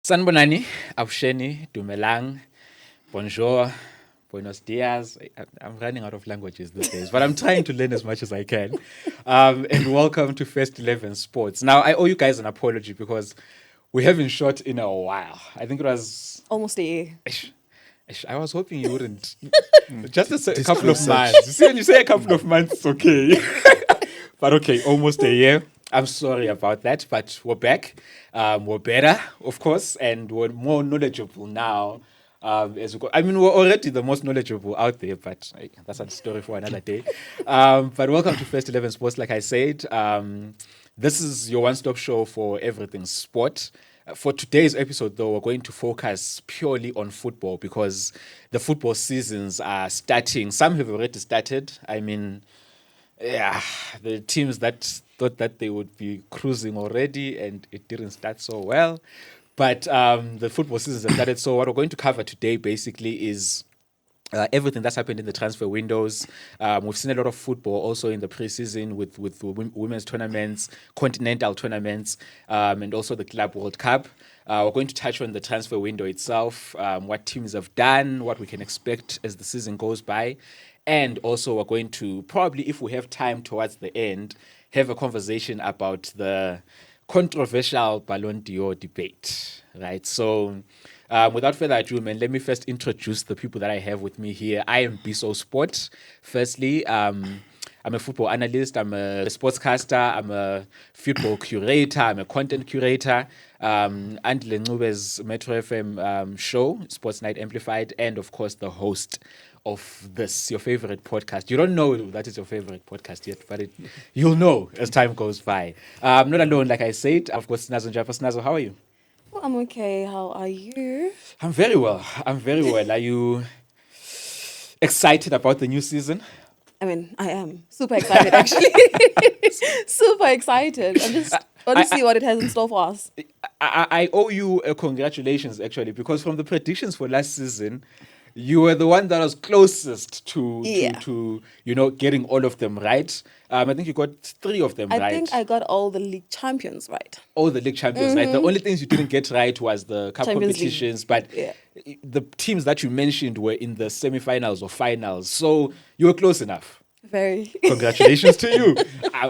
Sanbonani, Absheni, Dumelang, Bonjour, Buenos Dias. I'm running out of languages these days, but I'm trying to learn as much as I can. And welcome to First 11 Sports. Now, I owe you guys an apology because we haven't shot in a while. I think it was almost a year. I was hoping you wouldn't. Just a couple of months. You see, when you say a couple of months, it's okay. But okay, almost a year. I'm sorry about that, but we're back. We're better, of course, and we're more knowledgeable now. As we go. I mean, we're already the most knowledgeable out there, but that's a story for another day. But welcome to First 11 Sports. Like I said, this is your one-stop show for everything sport. For today's episode, though, we're going to focus purely on football because the football seasons are starting. Some have already started. I mean, yeah, the teams that thought that they would be cruising already and it didn't start so well. But the football seasons have started. So what we're going to cover today basically is everything that's happened in the transfer windows. We've seen a lot of football also in the preseason with women's tournaments, continental tournaments, and also the Club World Cup. We're going to touch on the transfer window itself, what teams have done, what we can expect as the season goes by. And also we're going to probably, if we have time towards the end, have a conversation about the controversial Ballon d'Or debate, right? So without further ado, man, let me first introduce the people that I have with me here. I am BISO Sport. Firstly, I'm a football analyst, I'm a sportscaster, I'm a football curator, I'm a content curator. Andile Ncube's Metro FM show, Sports Night Amplified, and of course the host of this, your favorite podcast. You don't know that is your favorite podcast yet, but you'll know as time goes by. I'm not alone, like I said. I've got Sinazo Njapha. Sinazo, how are you? Well, I'm okay. How are you? I'm very well. Are you excited about the new season? I mean, I am super excited, actually. Super excited. I just want to see what it has in store for us. I owe you a congratulations, actually, because from the predictions for last season, you were the one that was closest to getting all of them right. I think you got 3 of them right. I think I got all the league champions right. All the league champions, right? The only things you didn't get right was the cup Champions competitions, League. but the teams that you mentioned were in the semi-finals or finals. So you were close enough. Very. Congratulations to you.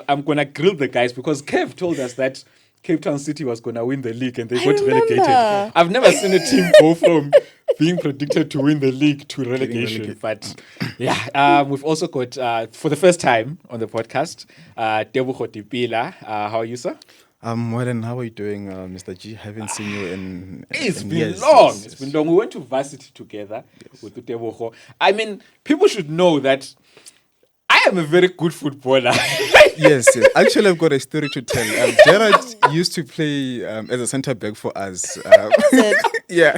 I'm going to grill the guys because Kev told us that Cape Town City was going to win the league and they got relegated. I've never seen a team go from being predicted to win the league to relegation. But yeah, we've also got, for the first time on the podcast, Tebogo Dipela. How are you, sir? I'm well, and how are you doing, Mr. G? Haven't seen you in It's been years. long. Yes. It's been long. We went to varsity together with Tebogo. I mean, people should know that I am a very good footballer. yes. Actually, I've got a story to tell. Gerard used to play as a centre back for us. Yeah.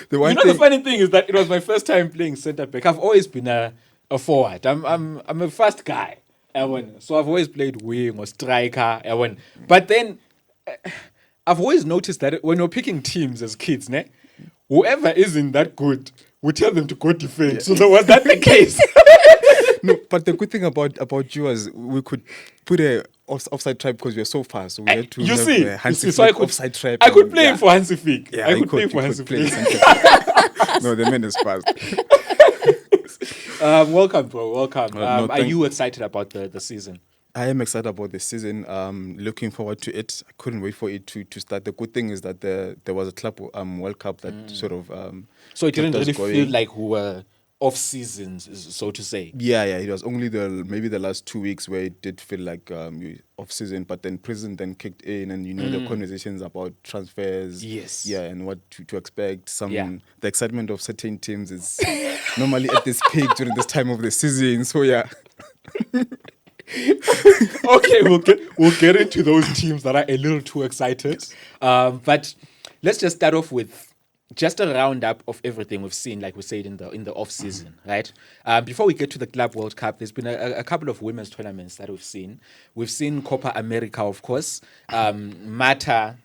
The funny thing is that it was my first time playing centre back. I've always been a forward. I'm a fast guy. So I've always played wing or striker. But then I've always noticed that when you're picking teams as kids, whoever isn't that good, we tell them to go defend. Yeah. So was that the case? No, but the good thing about you was we could put a offside trap because we are so fast. So we had to so I could offside trap. I could play him for Hansi Flick. Yeah, I could play him for Hansi Flick. No, the man is fast. Welcome, bro. Welcome. Are you excited about the season? I am excited about the season. Looking forward to it. I couldn't wait for it to start. The good thing is that there was a club World Cup that sort of so it didn't really feel like we were off seasons, so to say. Yeah. It was only maybe the last 2 weeks where it did feel like off season, but then prison then kicked in, and the conversations about transfers. Yes. Yeah, and what to expect. The excitement of certain teams is normally at this peak during this time of the season. So yeah. Okay, we'll get into those teams that are a little too excited. But let's just start off with just a roundup of everything we've seen, like we said in the off season, right? Before we get to the Club World Cup, there's been a couple of women's tournaments that we've seen. We've seen Copa America, of course. Mata,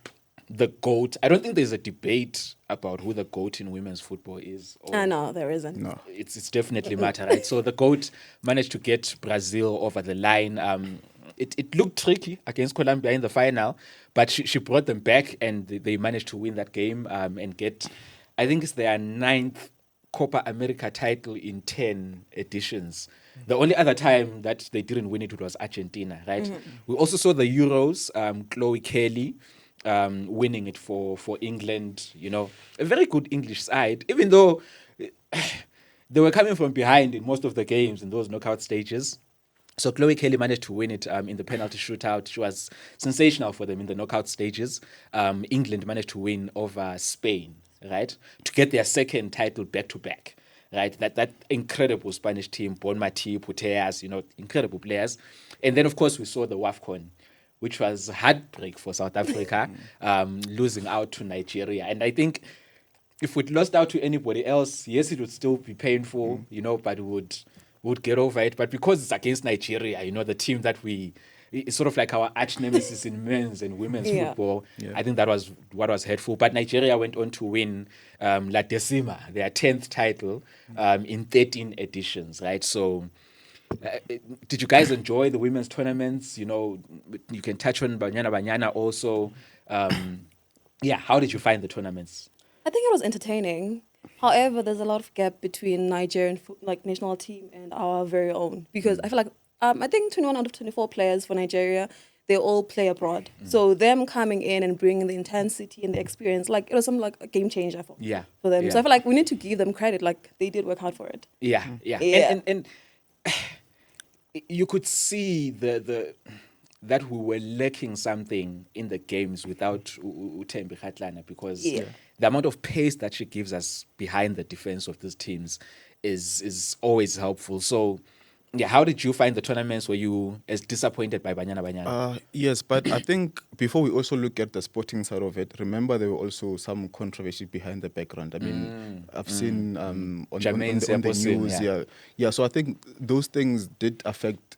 the GOAT. I don't think there's a debate about who the GOAT in women's football is. No, there isn't. No. It's definitely Mata, right? So the GOAT managed to get Brazil over the line. it looked tricky against Colombia in the final, but she brought them back and they managed to win that game and get, I think it's their 9th Copa America title in 10 editions. The only other time that they didn't win it was Argentina, right? We also saw the Euros, Chloe Kelly winning it for England, a very good English side, even though they were coming from behind in most of the games in those knockout stages. So Chloe Kelly managed to win it in the penalty shootout. She was sensational for them in the knockout stages. England managed to win over Spain, right, to get their 2nd title back-to-back, right? That incredible Spanish team, Bonmati, Putellas, incredible players. And then, of course, we saw the WAFCON, which was heartbreak for South Africa, losing out to Nigeria. And I think if we'd lost out to anybody else, yes, it would still be painful, but we would get over it. But because it's against Nigeria, the team that it's sort of like our arch nemesis in men's and women's football. Yeah. I think that was what was hurtful. But Nigeria went on to win La Decima, their 10th title, in 13 editions, right? So did you guys enjoy the women's tournaments? You can touch on Banyana also. How did you find the tournaments? I think it was entertaining. However, there's a lot of gap between Nigerian national team and our very own, because I feel like I think 21 out of 24 players for Nigeria, they all play abroad. So them coming in and bringing the intensity and the experience, it was something like a game changer for them. Yeah. So I feel like we need to give them credit, they did work hard for it. Yeah. And you could see that we were lacking something in the games without Uthembi Kgatlana, because the amount of pace that she gives us behind the defense of these teams is always helpful. So, how did you find the tournaments? Were you as disappointed by Banyana? Yes, but I think before we also look at the sporting side of it, remember there were also some controversy behind the background. I mean, I've seen on the news. So I think those things did affect.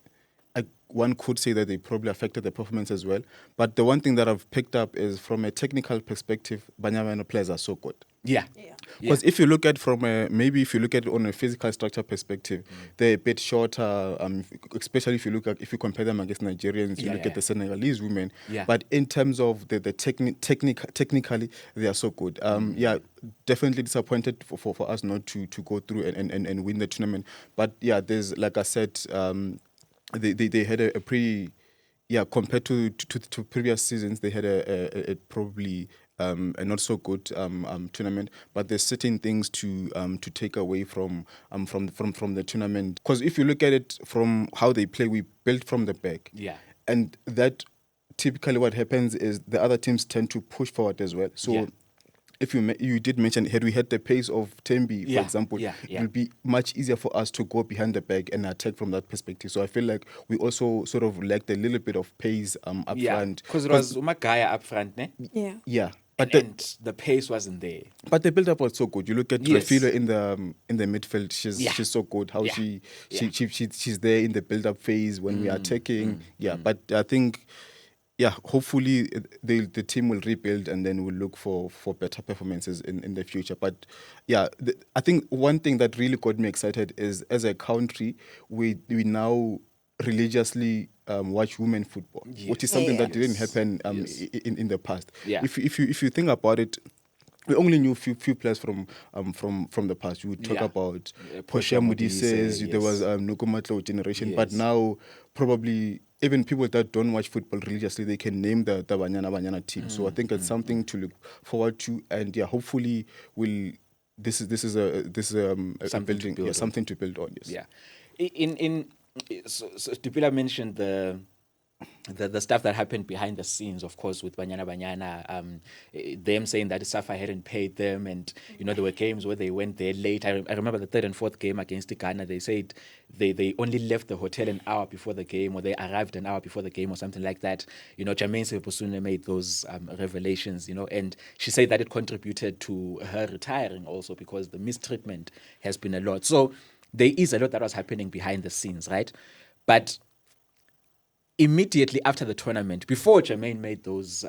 One could say that they probably affected the performance as well. But the one thing that I've picked up is from a technical perspective, Banyana players are so good. Because if you look at if you look at it on a physical structure perspective, they're a bit shorter, especially if you compare them against Nigerians, you look at the Senegalese women. But in terms of the technically, they are so good. Definitely disappointed for us not to go through and win the tournament. But there's, like I said, they had a pretty, compared to previous seasons, they had a probably a not so good tournament. But there's certain things to take away from the tournament. Because if you look at it from how they play, we built from the back. And that typically what happens is the other teams tend to push forward as well. So. If you did mention, had we had the pace of Tembi, for example, it would be much easier for us to go behind the back and attack from that perspective. So I feel like we also sort of lacked a little bit of pace up front. Because it was Umagaya up front, ne? Yeah. But the pace wasn't there. But the build-up was so good. You look at Refilo in the midfield; she's so good. How she's there in the build-up phase when we are attacking. But I think. Hopefully the team will rebuild and then we'll look for better performances in the future. But I think one thing that really got me excited is, as a country, we now religiously watch women football, which is something that didn't happen in the past. If you think about it, we only knew few players from the past. We would talk about Portia Mudises, there was Nukumatlo generation, but now probably even people that don't watch football religiously, they can name the Banyana team. So I think it's something to look forward to, and hopefully this is something to build on. Yes. So Dipela mentioned the stuff that happened behind the scenes, of course, with Banyana, them saying that Safa hadn't paid them, and there were games where they went there late. I remember the third and fourth game against Ghana. They said they only left the hotel an hour before the game, or they arrived an hour before the game, or something like that. Jermaine Seposune made those revelations, and she said that it contributed to her retiring also, because the mistreatment has been a lot. So there is a lot that was happening behind the scenes, right? But immediately after the tournament, before Jermaine made those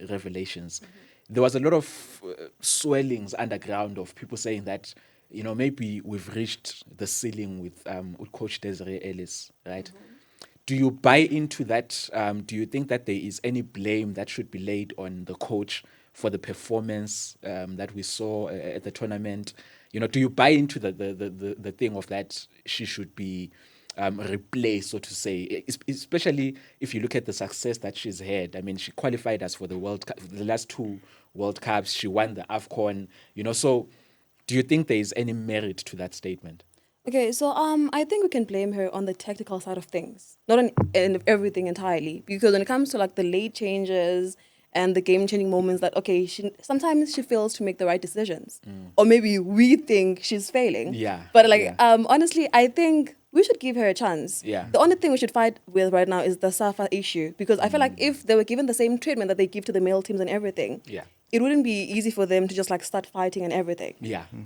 revelations, there was a lot of swellings underground of people saying that, maybe we've reached the ceiling with Coach Desire Ellis, right? Do you buy into that? Do you think that there is any blame that should be laid on the coach for the performance that we saw at the tournament? Do you buy into the thing of that she should be replaced, so to say, especially if you look at the success that she's had? I mean, she qualified us for the World Cup, the last 2 World Cups. She won the AFCON. So do you think there is any merit to that statement? Okay, so I think we can blame her on the tactical side of things, not on in everything entirely. Because when it comes to like the late changes and the game-changing moments, that sometimes she fails to make the right decisions, or maybe we think she's failing. Yeah. But honestly, I think we should give her a chance. Yeah. The only thing we should fight with right now is the SAFA issue, because I feel like if they were given the same treatment that they give to the male teams and everything, it wouldn't be easy for them to just like start fighting and everything.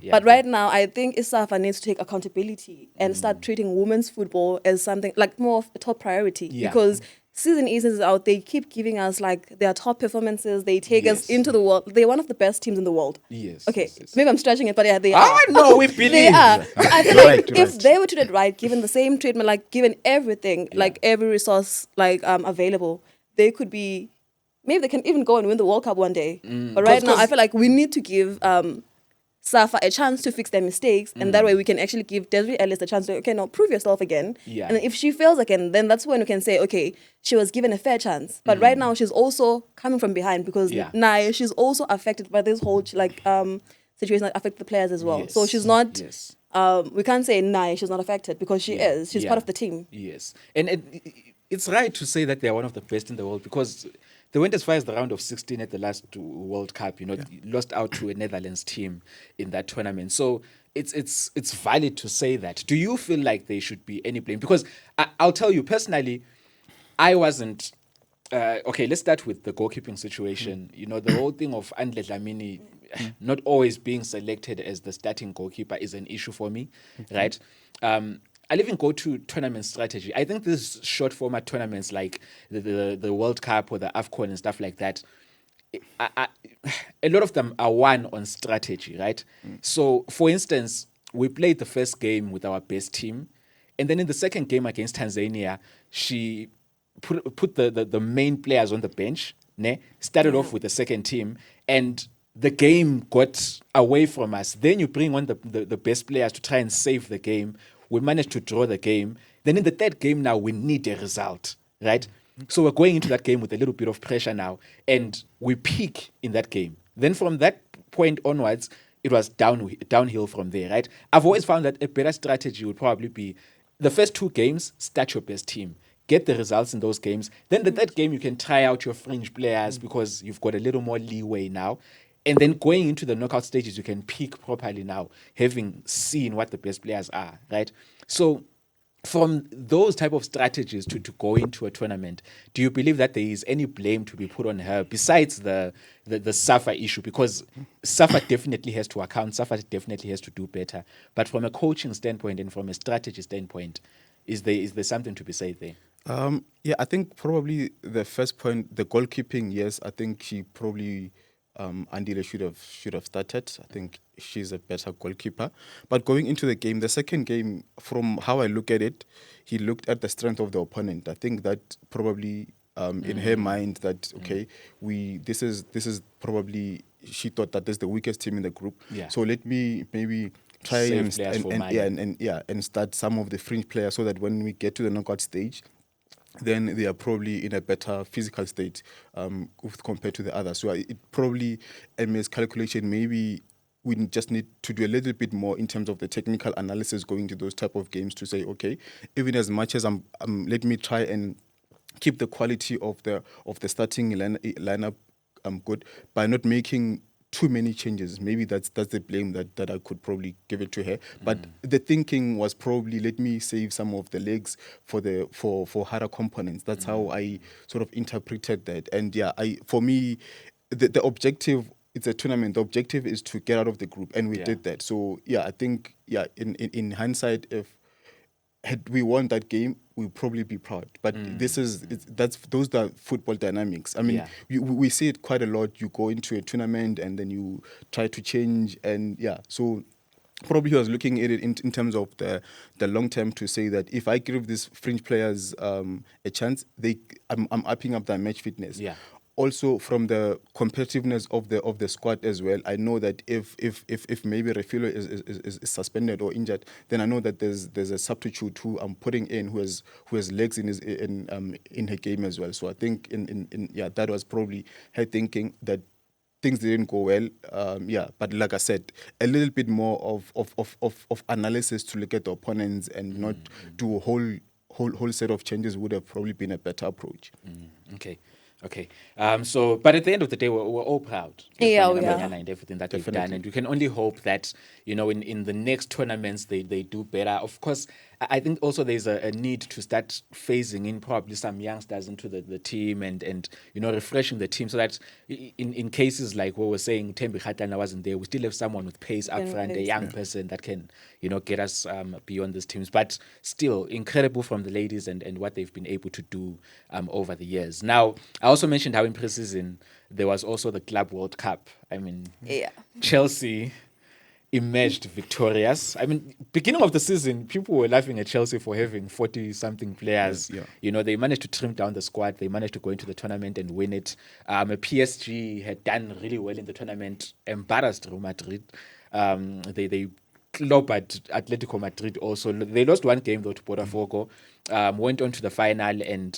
But right now, I think SAFA needs to take accountability and start treating women's football as something like more of a top priority. Because season in, season out, they keep giving us like their top performances. They take us into the world. They're one of the best teams in the world. Yes. Okay, maybe I'm stretching it, but yeah, they are. No, we believe. They are. I feel like if they were treated right, given the same treatment, like given everything, like every resource like available, they could be. Maybe they can even go and win the World Cup one day. But right now, I feel like we need to give SAFA a chance to fix their mistakes, and that way we can actually give Desire Ellis a chance to, prove yourself again. Yeah. And if she fails again, then that's when we can say, okay, she was given a fair chance. But right now, she's also coming from behind because she's also affected by this whole situation that affects the players as well. Yes. So she's not... we can't say she's not affected because she is. She's part of the team. Yes. And it's right to say that they're one of the best in the world because they went as far as the round of 16 at the last World Cup, lost out to a Netherlands team in that tournament. So it's valid to say that. Do you feel like there should be any blame? Because I'll tell you personally, I wasn't... okay, let's start with the goalkeeping situation. The whole thing of Andle Dlamini not always being selected as the starting goalkeeper is an issue for me, right? I'll even go to tournament strategy. I think these short format tournaments like the World Cup or the AFCON and stuff like that, a lot of them are won on strategy, right? So, for instance, we played the first game with our best team, and then in the second game against Tanzania, she put the main players on the bench, started off with the second team, and the game got away from us. Then you bring on the best players to try and save the game. We managed to draw the game. Then in the third game now, we need a result, right? So we're going into that game with a little bit of pressure now, and we peak in that game. Then from that point onwards, it was downhill from there, right? I've always found that a better strategy would probably be the first 2 games, start your best team. Get the results in those games. Then the third game, you can try out your fringe players because you've got a little more leeway now. And then going into the knockout stages, you can peak properly now, having seen what the best players are, right? So from those type of strategies to go into a tournament, do you believe that there is any blame to be put on her besides the SAFA issue? Because SAFA definitely has to account, SAFA definitely has to do better. But from a coaching standpoint and from a strategy standpoint, is there something to be said there? I think probably the first point, the goalkeeping, yes, I think she probably... Andile should have started. I think she's a better goalkeeper. But going into the game, the second game, from how I look at it, he looked at the strength of the opponent. I think that probably in her mind that this is probably, she thought that this is the weakest team in the group. Yeah. So let me maybe try and start some of the fringe players so that when we get to the knockout stage, then they are probably in a better physical state compared to the others. So it probably, MS calculation, maybe we just need to do a little bit more in terms of the technical analysis going to those type of games to say, okay, even as much as let me try and keep the quality of the starting lineup good by not making too many changes. Maybe that's the blame that I could probably give it to her. But the thinking was probably, let me save some of the legs for harder components. That's how I sort of interpreted that. And for me, the objective, it's a tournament. The objective is to get out of the group, and we did that. So I think in hindsight, had we won that game, we'd probably be proud. But those are football dynamics. I mean, we see it quite a lot. You go into a tournament and then you try to change, and so probably he was looking at it in terms of the long term, to say that if I give these fringe players a chance, I'm upping up their match fitness. Yeah. Also, from the competitiveness of the squad as well, I know that if maybe Refilo is suspended or injured, then I know that there's a substitute who I'm putting in who has legs in her game as well. So I think that was probably her thinking that things didn't go well. But like I said, a little bit more of analysis to look at the opponents and not do a whole set of changes would have probably been a better approach. Okay. So, but at the end of the day, we're all proud. Yeah, we Banyana are. and everything that Definitely. they've done, and we can only hope that in the next tournaments they do better. Of course, I think also there's a need to start phasing in probably some youngsters into the team and refreshing the team so that in cases like what we're saying, Tembi Khatlana wasn't there, we still have someone with pace up front, a young person that can get us beyond these teams. But still, incredible from the ladies and what they've been able to do over the years. Now, I also mentioned how in pre-season there was also the Club World Cup. I mean, Chelsea emerged victorious. I mean, beginning of the season, people were laughing at Chelsea for having 40-something players. Yeah. They managed to trim down the squad. They managed to go into the tournament and win it. PSG had done really well in the tournament, embarrassed Real Madrid. They clobbered Atletico Madrid also. They lost one game, though, to Botafogo. Went on to the final, and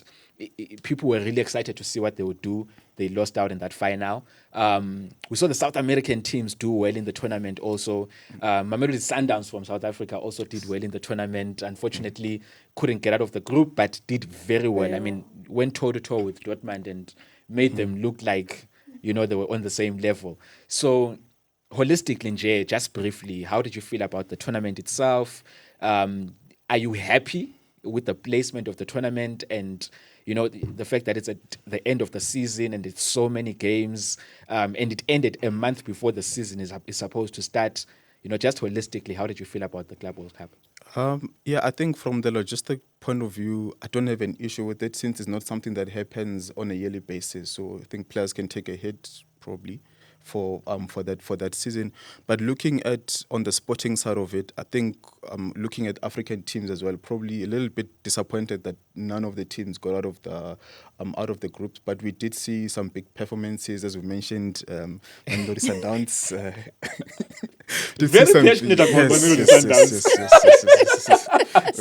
people were really excited to see what they would do. They lost out in that final. We saw the South American teams do well in the tournament also. Mamelodi Sundowns from South Africa also did well in the tournament. Unfortunately, couldn't get out of the group, but did very well. Yeah. I mean, went toe-to-toe with Dortmund and made them look like, they were on the same level. So, holistically, Nje, just briefly, how did you feel about the tournament itself? Are you happy with the placement of the tournament and the fact that it's at the end of the season and it's so many games, and it ended a month before the season is supposed to start? Just holistically, how did you feel about the Club World Cup? I think from the logistic point of view, I don't have an issue with it since it's not something that happens on a yearly basis. So I think players can take a hit probably for that season. But looking at on the sporting side of it, I think looking at African teams as well, probably a little bit disappointed that none of the teams got out of the groups. But we did see some big performances, as we mentioned, Mamelodi Sundowns. Very passionate about Mamelodi Sundowns.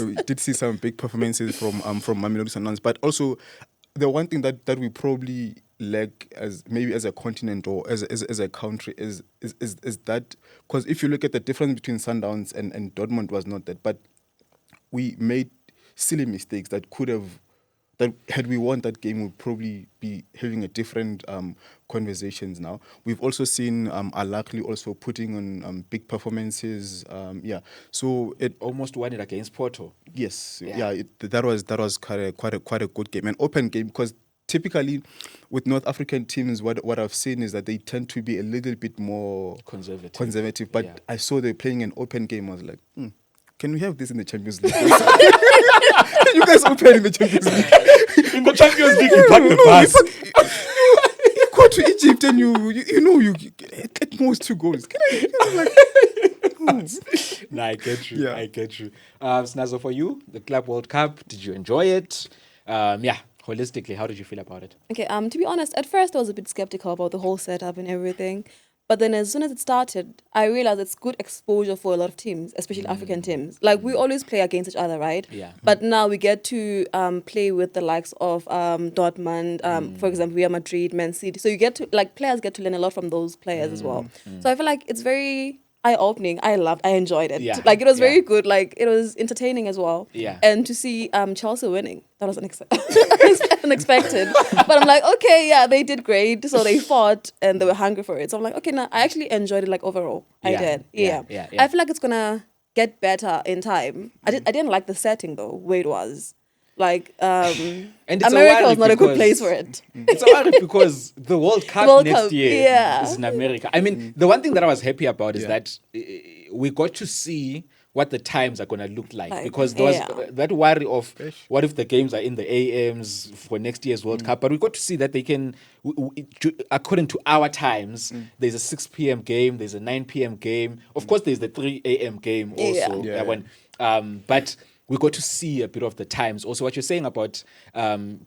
We did see some big performances from Mamelodi Sundowns, but also the one thing that we probably lack as a continent or as a country is that, because if you look at the difference between Sundowns and Dortmund was not that, but we made silly mistakes that had we won that game, we'd probably be having a different conversations now. We've also seen Al-Ahly also putting on big performances. So it almost won it against Porto. Yes, that was quite a good game, an open game, because typically with North African teams, what I've seen is that they tend to be a little bit more conservative. But I saw they playing an open game. I was like, can we have this in the Champions League? Can you guys open in the Champions League? In the Champions League, you pack the bus. You go to Egypt and you get most 2 goals. No, I get you. I get you. Sinazo, for you, the Club World Cup, did you enjoy it? Holistically, how did you feel about it? Okay, to be honest, at first I was a bit skeptical about the whole setup and everything. But then as soon as it started, I realized it's good exposure for a lot of teams, especially African teams. Like, we always play against each other, right? Yeah. But now we get to play with the likes of Dortmund, for example, Real Madrid, Man City. So you get to, players get to learn a lot from those players as well. So I feel like it's very eye-opening. I enjoyed it. Yeah. It was very good. It was entertaining as well. Yeah. And to see Chelsea winning, that was unexpected. But I'm like, okay, yeah, they did great. So they fought and they were hungry for it. So I'm like, okay, now I actually enjoyed it overall. I did. Yeah. I feel like it's gonna get better in time. I didn't like the setting though, where it was. And America was not a good place for it. It's a worry because the World Cup next year is in America. I mean, the one thing that I was happy about is that we got to see what the times are going to look like, because there was that worry of what if the games are in the AMs for next year's World Cup. But we got to see that they can, according to our times, there's a 6 p.m. game, there's a 9 p.m. game. Of course, there's the 3 a.m. game also. But we got to see a bit of the times. Also, what you're saying about the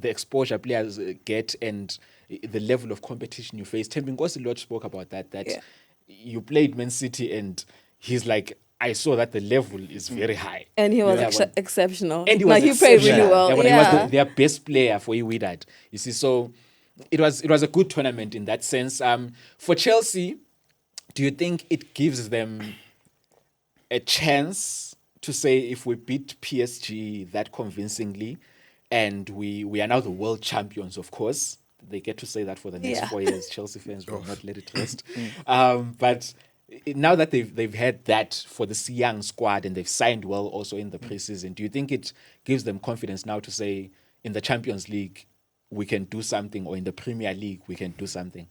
exposure players get and the level of competition you face. Thembinkosi Lodge spoke about that you played Man City and he's like, I saw that the level is very high. And he was exceptional. And he was he played really well. He was their best player for Iwidad. You see, so it was a good tournament in that sense. For Chelsea, do you think it gives them a chance to say, if we beat PSG that convincingly and we are now the world champions, of course, they get to say that for the next 4 years. Chelsea fans will not let it rest. But now that they've had that for this young squad and they've signed well also in the preseason, do you think it gives them confidence now to say, in the Champions League we can do something, or in the Premier League we can do something?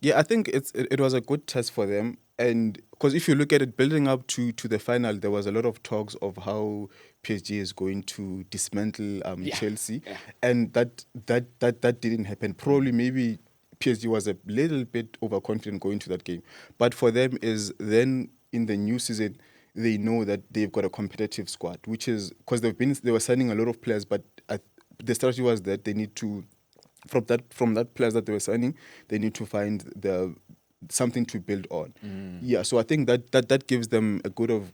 Yeah, I think it was a good test for them. And because if you look at it, building up to the final, there was a lot of talks of how PSG is going to dismantle Chelsea, and that didn't happen. Probably maybe PSG was a little bit overconfident going to that game, but for them is then in the new season they know that they've got a competitive squad, which is because they were signing a lot of players, but the strategy was that they need to from that players that they were signing, they need to find something to build on. Yeah, so I think that gives them a good of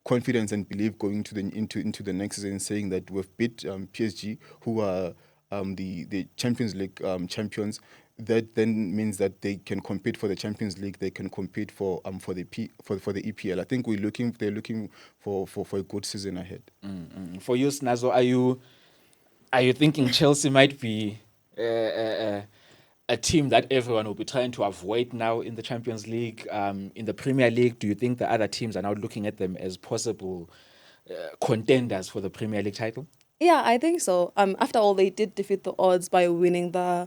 confidence and belief going into the next season, saying that we've beat PSG, who are the Champions League champions. That then means that they can compete for the Champions League. They can compete for the EPL. I think they're looking for a good season ahead. For you, Sinazo, are you thinking Chelsea might be a team that everyone will be trying to avoid now in the Champions League? In the Premier League, do you think the other teams are now looking at them as possible contenders for the Premier League title? Yeah, I think so. After all, they did defeat the odds by winning the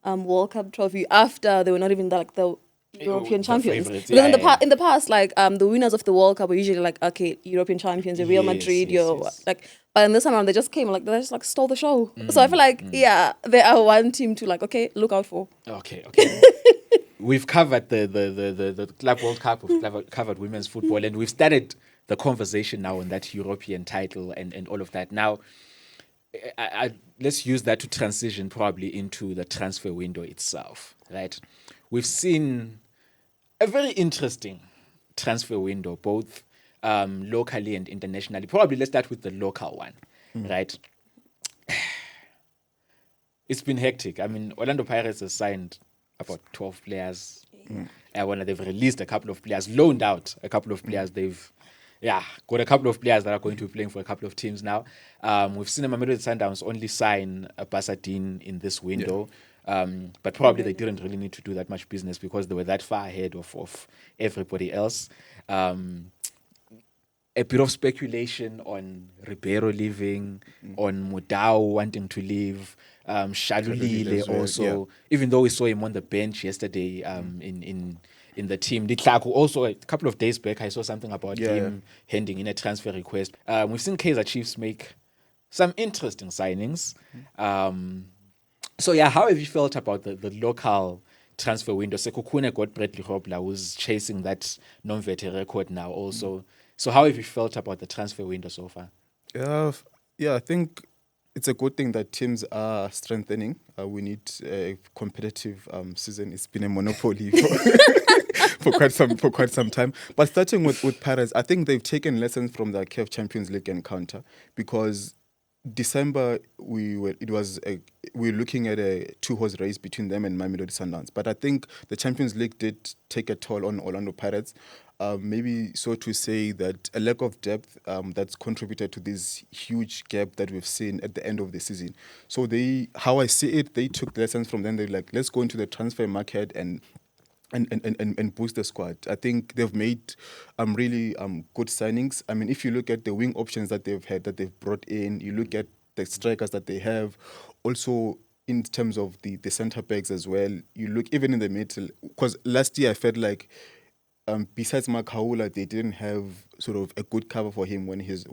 World Cup trophy after they were not even the European champions. Favorites. Because in the past, the winners of the World Cup were usually okay, European champions, you're Real Madrid, yes. But in this time around, they just came they just stole the show. So I feel they are one team to look out for. Okay. We've covered the Club World Cup, we've covered women's football, and we've started the conversation now on that European title and all of that. Now, let's use that to transition probably into the transfer window itself, right? We've seen a very interesting transfer window, both locally and internationally. Probably let's start with the local one, right? It's been hectic. I mean, Orlando Pirates has signed about 12 players. When they've released a couple of players, loaned out a couple of players. They've got a couple of players that are going to be playing for a couple of teams now. We've seen Mamelodi Sundowns only sign a Basadine in this window. But probably they didn't really need to do that much business because they were that far ahead of everybody else. A bit of speculation on Ribeiro leaving, on Mudau wanting to leave, Shalulile also, even though we saw him on the bench yesterday in the team. Ditlaku also, a couple of days back, I saw something about him handing in a transfer request. We've seen Kaizer Chiefs make some interesting signings. So how have you felt about the local transfer window? Sekukune got Bradley Hobler, who's chasing that non-vete record now also. So how have you felt about the transfer window so far? I think it's a good thing that teams are strengthening. We need a competitive season. It's been a monopoly for quite some time. But starting with Pirates, I think they've taken lessons from the CAF Champions League encounter, because December we were looking at a 2-horse race between them and Mamelodi Sundowns. But I think the Champions League did take a toll on Orlando Pirates. Maybe so to say that a lack of depth that's contributed to this huge gap that we've seen at the end of the season. So how I see it, they took lessons from them. They're like, let's go into the transfer market and boost the squad. I think they've made really good signings. I mean, if you look at the wing options that they've brought in, you look at the strikers that they have, also in terms of the centre backs as well. You look even in the middle, because last year I felt like besides Mark Haula, they didn't have sort of a good cover for him when he's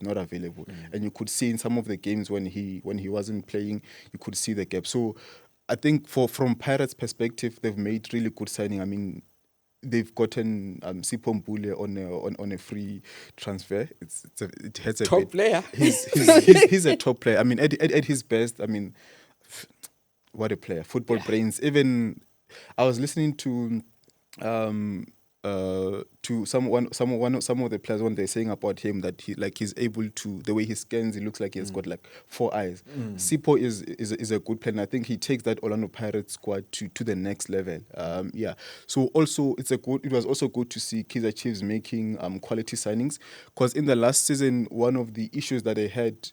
not available. And you could see in some of the games when he wasn't playing, you could see the gap. So I think from Pirates' perspective, they've made really good signing. I mean, they've gotten Sipho Mbule on a free transfer. It has a top bit. Player. He's a top player. I mean, at his best. I mean, what a player! Football brains. Even I was listening to some of the players when they're saying about him that he's able to, the way he scans, it looks like he's got like 4 eyes. Sipho is a good player, and I think he takes that Orlando Pirates squad to the next level. So also it was also good to see Kaizer Chiefs making quality signings, because in the last season one of the issues that they had,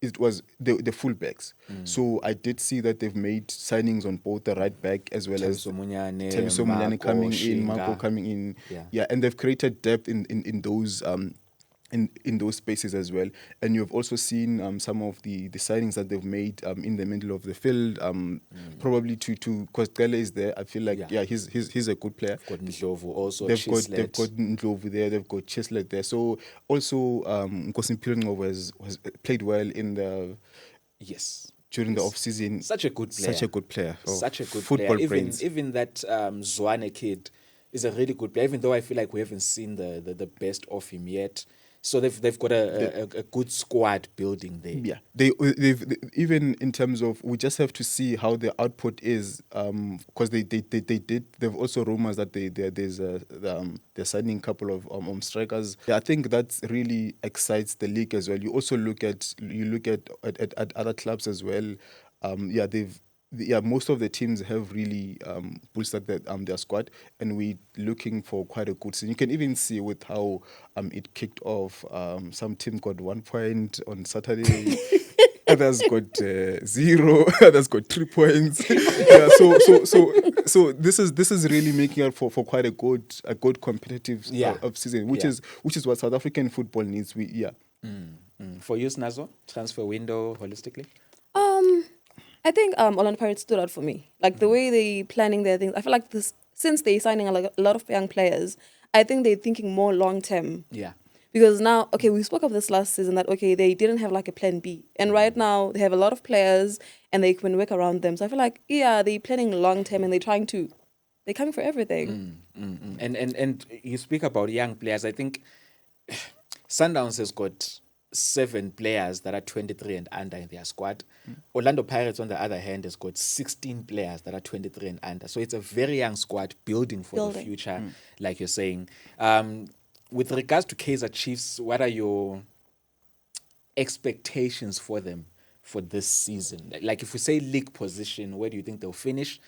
it was the fullbacks. So I did see that they've made signings on both the right back as well as Thabiso Munyane coming in, Marco coming in. Yeah, and they've created depth in those in those spaces as well. And you've also seen some of the signings that they've made in the middle of the field. Probably because Gele is there. I feel like he's a good player. Got Ndlovu also. They've got Ndlovu there. They've got Chislet there. So also Nkosi Mpilo has played well in the during the off season. Such a good player. Such a good player. Such a good football player. brains. Even that Zwane kid is a really good player. Even though I feel like we haven't seen the best of him yet. So they've got a good squad building there. Yeah, they've even in terms of, we just have to see how the output is, because they've also rumors that they're signing a couple of strikers. Yeah, I think that really excites the league as well. You also look at other clubs as well. Most of the teams have really boosted their squad, and we're looking for quite a good season. You can even see with how it kicked off. Some team got 1 point on Saturday, others got 0, others got 3 points. So this is really making up for quite a good competitive of season, which is what South African football needs. For you, Sinazo, transfer window holistically. I think Orlando Pirates stood out for me. Like the way they planning their things. I feel like since they're signing a lot of young players, I think they're thinking more long term. Yeah. Because now, we spoke of this last season that, they didn't have like a plan B. And right now, they have a lot of players and they can work around them. So I feel like, they're planning long term and they're coming for everything. And you speak about young players. I think Sundowns has got 7 players that are 23 and under in their squad. Orlando Pirates, on the other hand, has got 16 players that are 23 and under. So it's a very young squad building for the future, like you're saying. With regards to Kaizer Chiefs, what are your expectations for them for this season? Like if we say league position, where do you think they'll finish?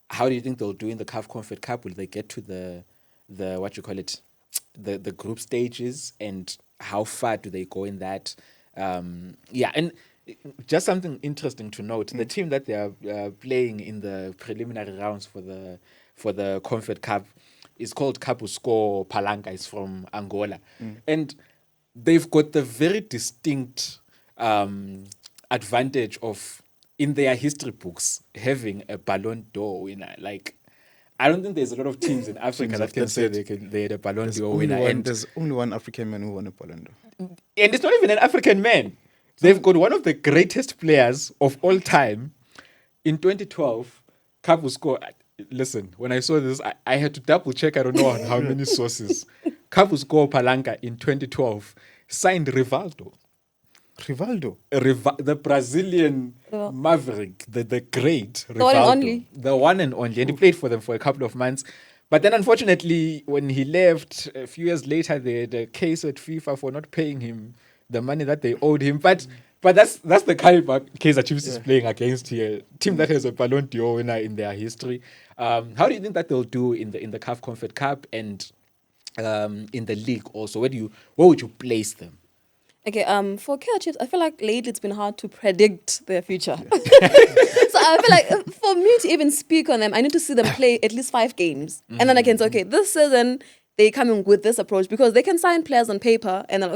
How do you think they'll do in the CAF Confed Cup? Will they get to the the group stages, and how far do they go in that? And just something interesting to note: the team that they are playing in the preliminary rounds for the Confed Cup is called Kapusco Palanca. It's from Angola, and they've got the very distinct advantage of, in their history books, having a Ballon d'Or winner. Like, I don't think there's a lot of teams in Africa that can say they had a Ballon d'Or winner. There's only one African man who won a Ballon d'Or. And it's not even an African man. They've got one of the greatest players of all time. In 2012, Kapusco, listen, when I saw this, I had to double check. I don't know on how many sources. Kapusco Palanca in 2012 signed Rivaldo. The Brazilian maverick, the great Rivaldo. The one and only. And he played for them for a couple of months. But then, unfortunately, when he left, a few years later, they had a case at FIFA for not paying him the money that they owed him. But that's the caliber Kaizer Chiefs is playing against here. Team that has a Ballon d'Or winner in their history. How do you think that they'll do in the CAF Confed Cup and in the league also? Where would you place them? Okay, for Kaizer Chiefs, I feel like lately it's been hard to predict their future. So I feel like for me to even speak on them, I need to see them play at least 5 games. And then I can say, this season they're coming with this approach, because they can sign players on paper and then,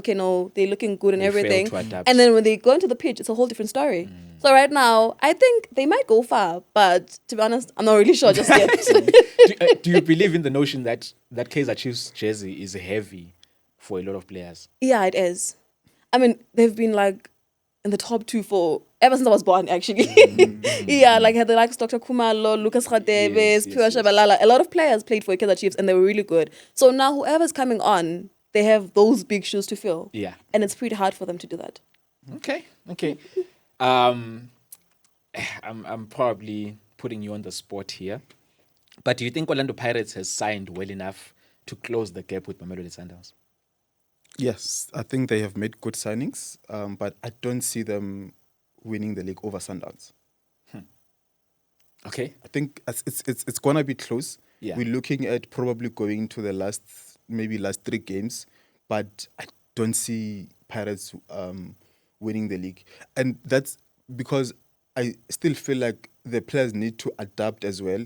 they're looking good and everything. And then when they go into the pitch, it's a whole different story. So right now, I think they might go far, but to be honest, I'm not really sure just yet. Do you believe in the notion that Kaizer Chiefs jersey is heavy for a lot of players. Yeah, it is. I mean, they've been like in the top 2 for ever since I was born, actually. Yeah, like had the likes Dr. Kumalo, Lucas Radebe, Pure Shabalala. A lot of players played for Kaizer Chiefs and they were really good. So now whoever's coming on, they have those big shoes to fill. Yeah. And it's pretty hard for them to do that. Okay. I'm probably putting you on the spot here. But do you think Orlando Pirates has signed well enough to close the gap with Mamelodi Sundowns? Yes, I think they have made good signings, but I don't see them winning the league over Sundowns. Okay. I think it's gonna be close. Yeah. We're looking at probably going to the last 3 games, but I don't see Pirates winning the league, and that's because I still feel like the players need to adapt as well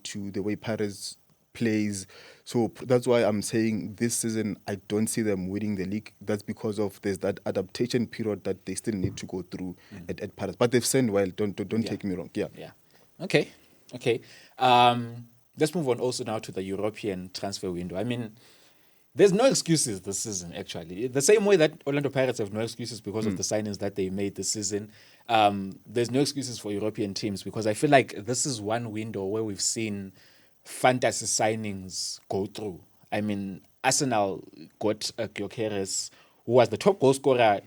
to the way Pirates plays. So that's why I'm saying this season I don't see them winning the league. That's because of there's that adaptation period that they still need to go through at Pirates. But they've signed well. Don't take me wrong. Yeah. Okay. Let's move on also now to the European transfer window. I mean, there's no excuses this season, actually. The same way that Orlando Pirates have no excuses because of the signings that they made this season, there's no excuses for European teams because I feel like this is one window where we've seen fantasy signings go through. I mean, Arsenal got Gyökeres, who was the top goal scorer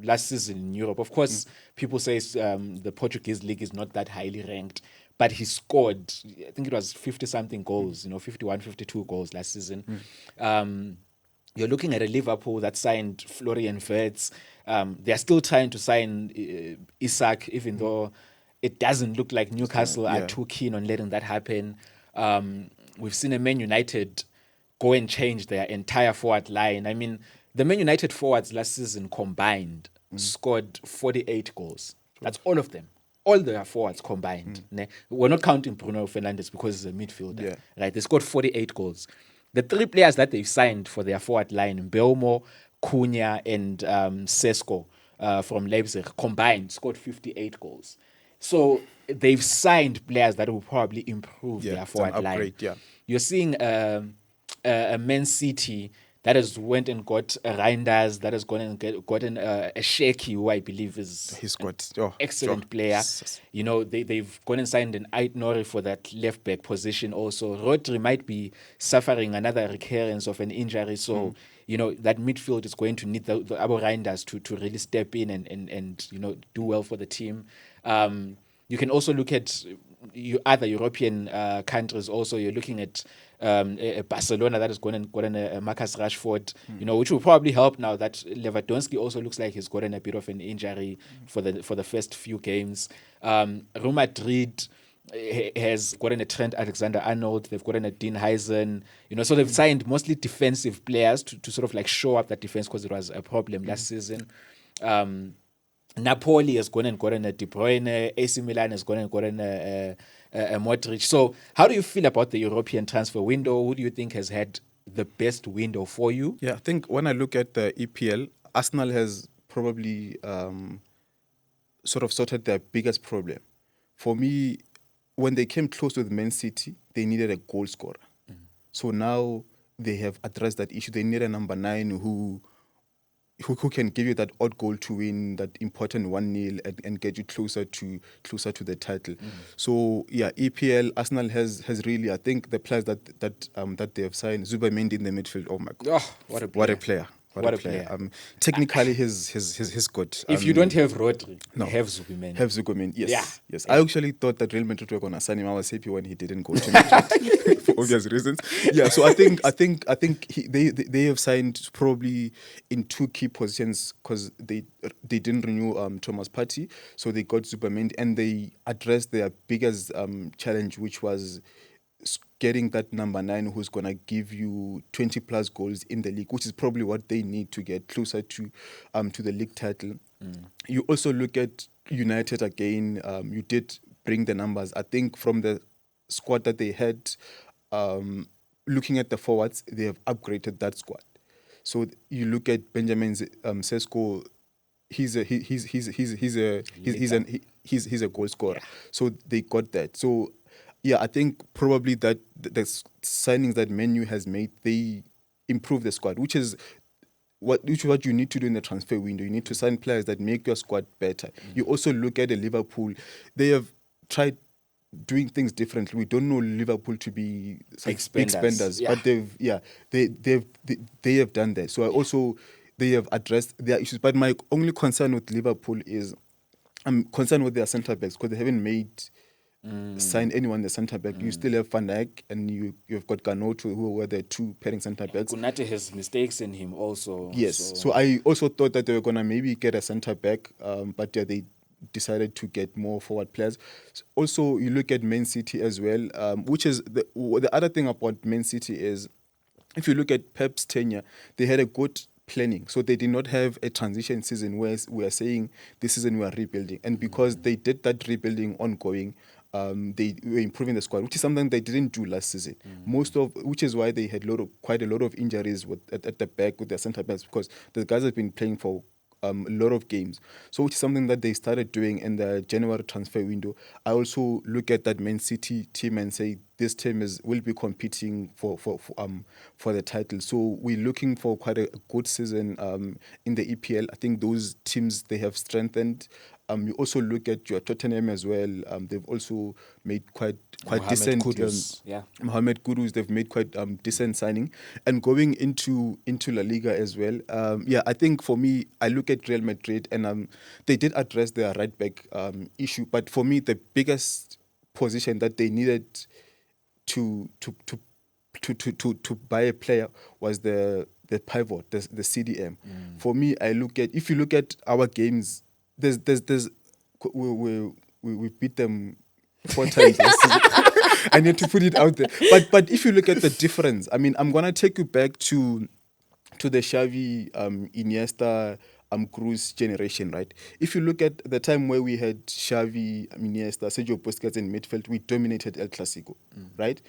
last season in Europe. Of course, people say the Portuguese league is not that highly ranked, but he scored, I think it was 50-something goals, 51, 52 goals last season. You're looking at a Liverpool that signed Florian Wirtz. They're still trying to sign Isak, even though it doesn't look like Newcastle are too keen on letting that happen. We've seen a Man United go and change their entire forward line. I mean, the Man United forwards last season combined scored 48 goals. That's all of them. All their forwards combined. We're not counting Bruno Fernandes because he's a midfielder. Right? They scored 48 goals. The 3 players that they've signed for their forward line, Belmo, Cunha, and Sesko from Leipzig, combined scored 58 goals. So they've signed players that will probably improve their forward line. You're seeing a Man City that has went and got Reinders, that has gone and gotten a Sheki, who I believe is an excellent player. They've gone and signed an Ait Nori for that left back position also. Rodri might be suffering another recurrence of an injury, so that midfield is going to need the Abo Reinders to really step in and do well for the team. You can also look at other European countries also. You're looking at Barcelona that has gone and gotten a Marcus Rashford, which will probably help now that Lewandowski also looks like he's gotten a bit of an injury for the first few games. Real Madrid has gotten a Trent Alexander-Arnold. They've gotten a Dean Heisen. So they've signed mostly defensive players to sort of like shore up that defense because it was a problem last season. Napoli has gone and gotten a De Bruyne. AC Milan has gone and gotten a Modric. So how do you feel about the European transfer window? Who do you think has had the best window for you? Yeah, I think when I look at the EPL, Arsenal has probably sort of sorted their biggest problem. For me, when they came close with Man City, they needed a goal scorer. So now they have addressed that issue. They need a number 9 who can give you that odd goal to win, that important 1-0 and get you closer to the title. So yeah, EPL, Arsenal has really, I think the players that they have signed, Zubamendi in the midfield, oh my God. Oh, what a player. What a player. Technically, he's good. If you don't have Rodri, have Zubimendi. Have Zubimendi, yes. Yes. I actually thought that Real Madrid were going to sign him. I was happy when he didn't go to Madrid for obvious reasons. Yeah, so I think they have signed probably in 2 key positions because they didn't renew Thomas Partey, so they got Zubimendi and they addressed their biggest challenge, which was getting that number 9 who's going to give you 20 plus goals in the league, which is probably what they need to get closer to the league title. You also look at United again. You did bring the numbers. I think from the squad that they had, looking at the forwards, they have upgraded that squad. So you look at Benjamin Sesko. He's a goal scorer. Yeah. So they got that. So yeah, I think probably that the signings that Man U has made, they improve the squad, which is which is what you need to do in the transfer window. You need to sign players that make your squad better. You also look at the Liverpool. They have tried doing things differently. We don't know Liverpool to be big spenders, but they have done that. So they have addressed their issues. But my only concern with Liverpool is I'm concerned with their centre backs because they haven't signed anyone the centre back. You still have Van Dijk and you've got Ganoto, who were the two pairing centre backs. Konate has mistakes in him also. Yes. So I also thought that they were gonna maybe get a centre back, but they decided to get more forward players. Also, you look at Man City as well, which is the other thing about Man City is, if you look at Pep's tenure, they had a good planning. So they did not have a transition season where we are saying this season we are rebuilding. And because they did that rebuilding ongoing, they were improving the squad, which is something they didn't do last season. Which is why they had quite a lot of injuries at the back with their centre backs, because the guys have been playing for a lot of games. So which is something that they started doing in the January transfer window. I also look at that Man City team and say this team will be competing for the title. So we're looking for quite a good season in the EPL. I think those teams, they have strengthened. You also look at your Tottenham as well. They've also made quite decent. Mohamed Kudus, they've made quite decent signing. And going into La Liga as well. I think for me, I look at Real Madrid and they did address their right back issue. But for me, the biggest position that they needed to buy a player was the pivot, the CDM. For me, if you look at our games, we beat them 4 times last season. I need to put it out there. But if you look at the difference, I mean, I'm gonna take you back to the Xavi, Iniesta, Cruz generation, right? If you look at the time where we had Xavi, Iniesta, Sergio Busquets in midfield, we dominated El Clasico, right?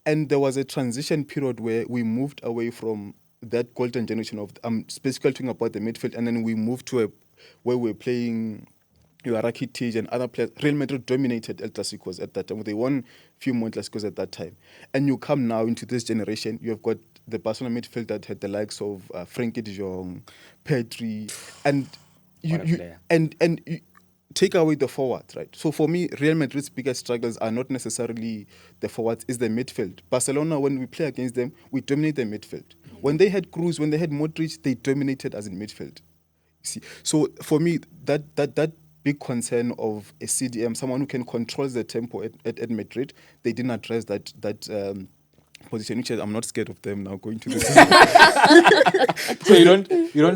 And there was a transition period where we moved away from that golden generation of specifically talking about the midfield, and then we moved to where we're playing Rakitic and other players. Real Madrid dominated El Clasicos at that time. They won a few more Clasicos at that time. And you come now into this generation, you have got the Barcelona midfield that had the likes of Frenkie de Jong, Pedri, and you take away the forwards, right? So for me, Real Madrid's biggest struggles are not necessarily the forwards, it's the midfield. Barcelona, when we play against them, we dominate the midfield. When they had Cruz, when they had Modric, they dominated as in midfield. See, so for me, that big concern of a CDM, someone who can control the tempo at Madrid, they didn't address that position, which I'm not scared of them now going to this. So you don't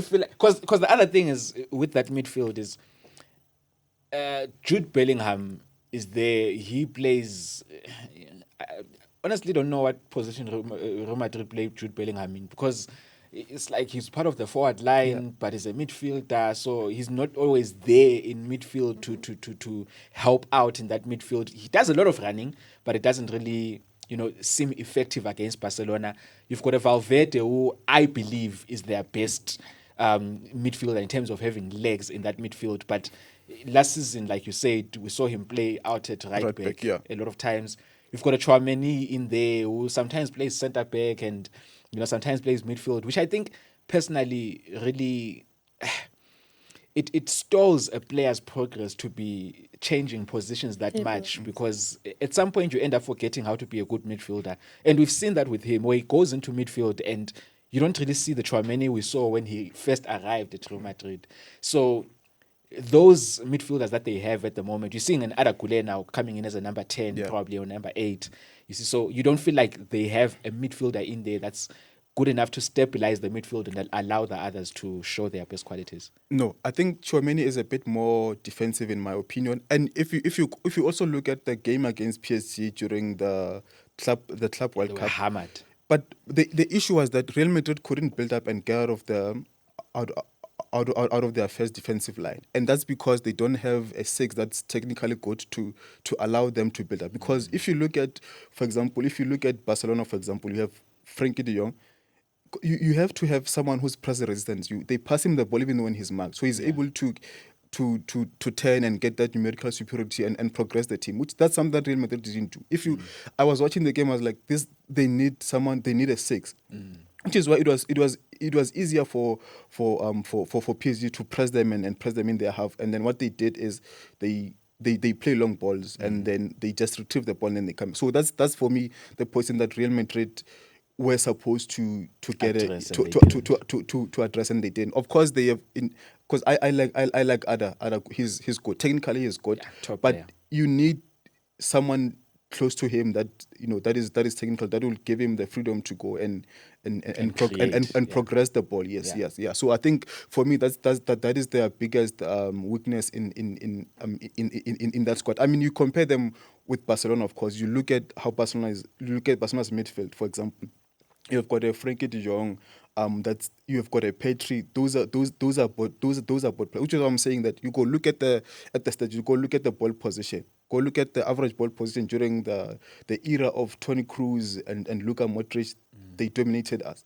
feel like, because the other thing is with that midfield is Jude Bellingham is there. He plays. I honestly don't know what position Real Madrid played Jude Bellingham in, because it's like he's part of the forward line, but he's a midfielder, so he's not always there in midfield to help out in that midfield. He does a lot of running, but it doesn't really, seem effective against Barcelona. You've got a Valverde, who I believe is their best midfielder in terms of having legs in that midfield. But last season, like you said, we saw him play out at right back a lot of times. You've got a Chouameni in there who sometimes plays centre back and sometimes plays midfield, which I think personally really it stalls a player's progress to be changing positions that much, because at some point you end up forgetting how to be a good midfielder. And we've seen that with him, where he goes into midfield and you don't really see the Chouameni we saw when he first arrived at Real Madrid. So those midfielders that they have at the moment, you're seeing an Adakule now coming in as a number 10, probably, or number 8. You see, so you don't feel like they have a midfielder in there that's good enough to stabilize the midfield and allow the others to show their best qualities. No, I think Chouameni is a bit more defensive in my opinion. And if you also look at the game against PSG during the Club World Cup, hammered. But the issue was that Real Madrid couldn't build up and get out of their first defensive line, and that's because they don't have a 6 that's technically good to allow them to build up. Because if you look at, for example, Barcelona, for example, you have Frenkie de Jong. You have to have someone who's pressure resistant. They pass him the ball even when he's marked, so he's able to turn and get that numerical superiority and progress the team, which that's something that Real Madrid didn't do. I was watching the game, I was like, they need a 6. Which is why it was it was easier for PSG to press them and press them in their half. And then what they did is they play long balls and then they just retrieve the ball and then they come. So that's for me the position that Real Madrid were supposed to get to address, and they didn't. Of course, they have because I like Ada. He's good. Technically, he's good, top but player. you need someone close to him that that is technical, that will give him the freedom to go and progress the ball. Yes. So I think for me that is their biggest weakness in that squad. I mean, you compare them with Barcelona, of course. You look at how Barcelona's midfield, for example. You've got a Frankie de Jong, you've got a Petri. Those are both players. Which is why I'm saying that you go look at the stage, you go look at the ball position, go look at the average ball position during the era of Toni Kroos and Luka Modric. They dominated us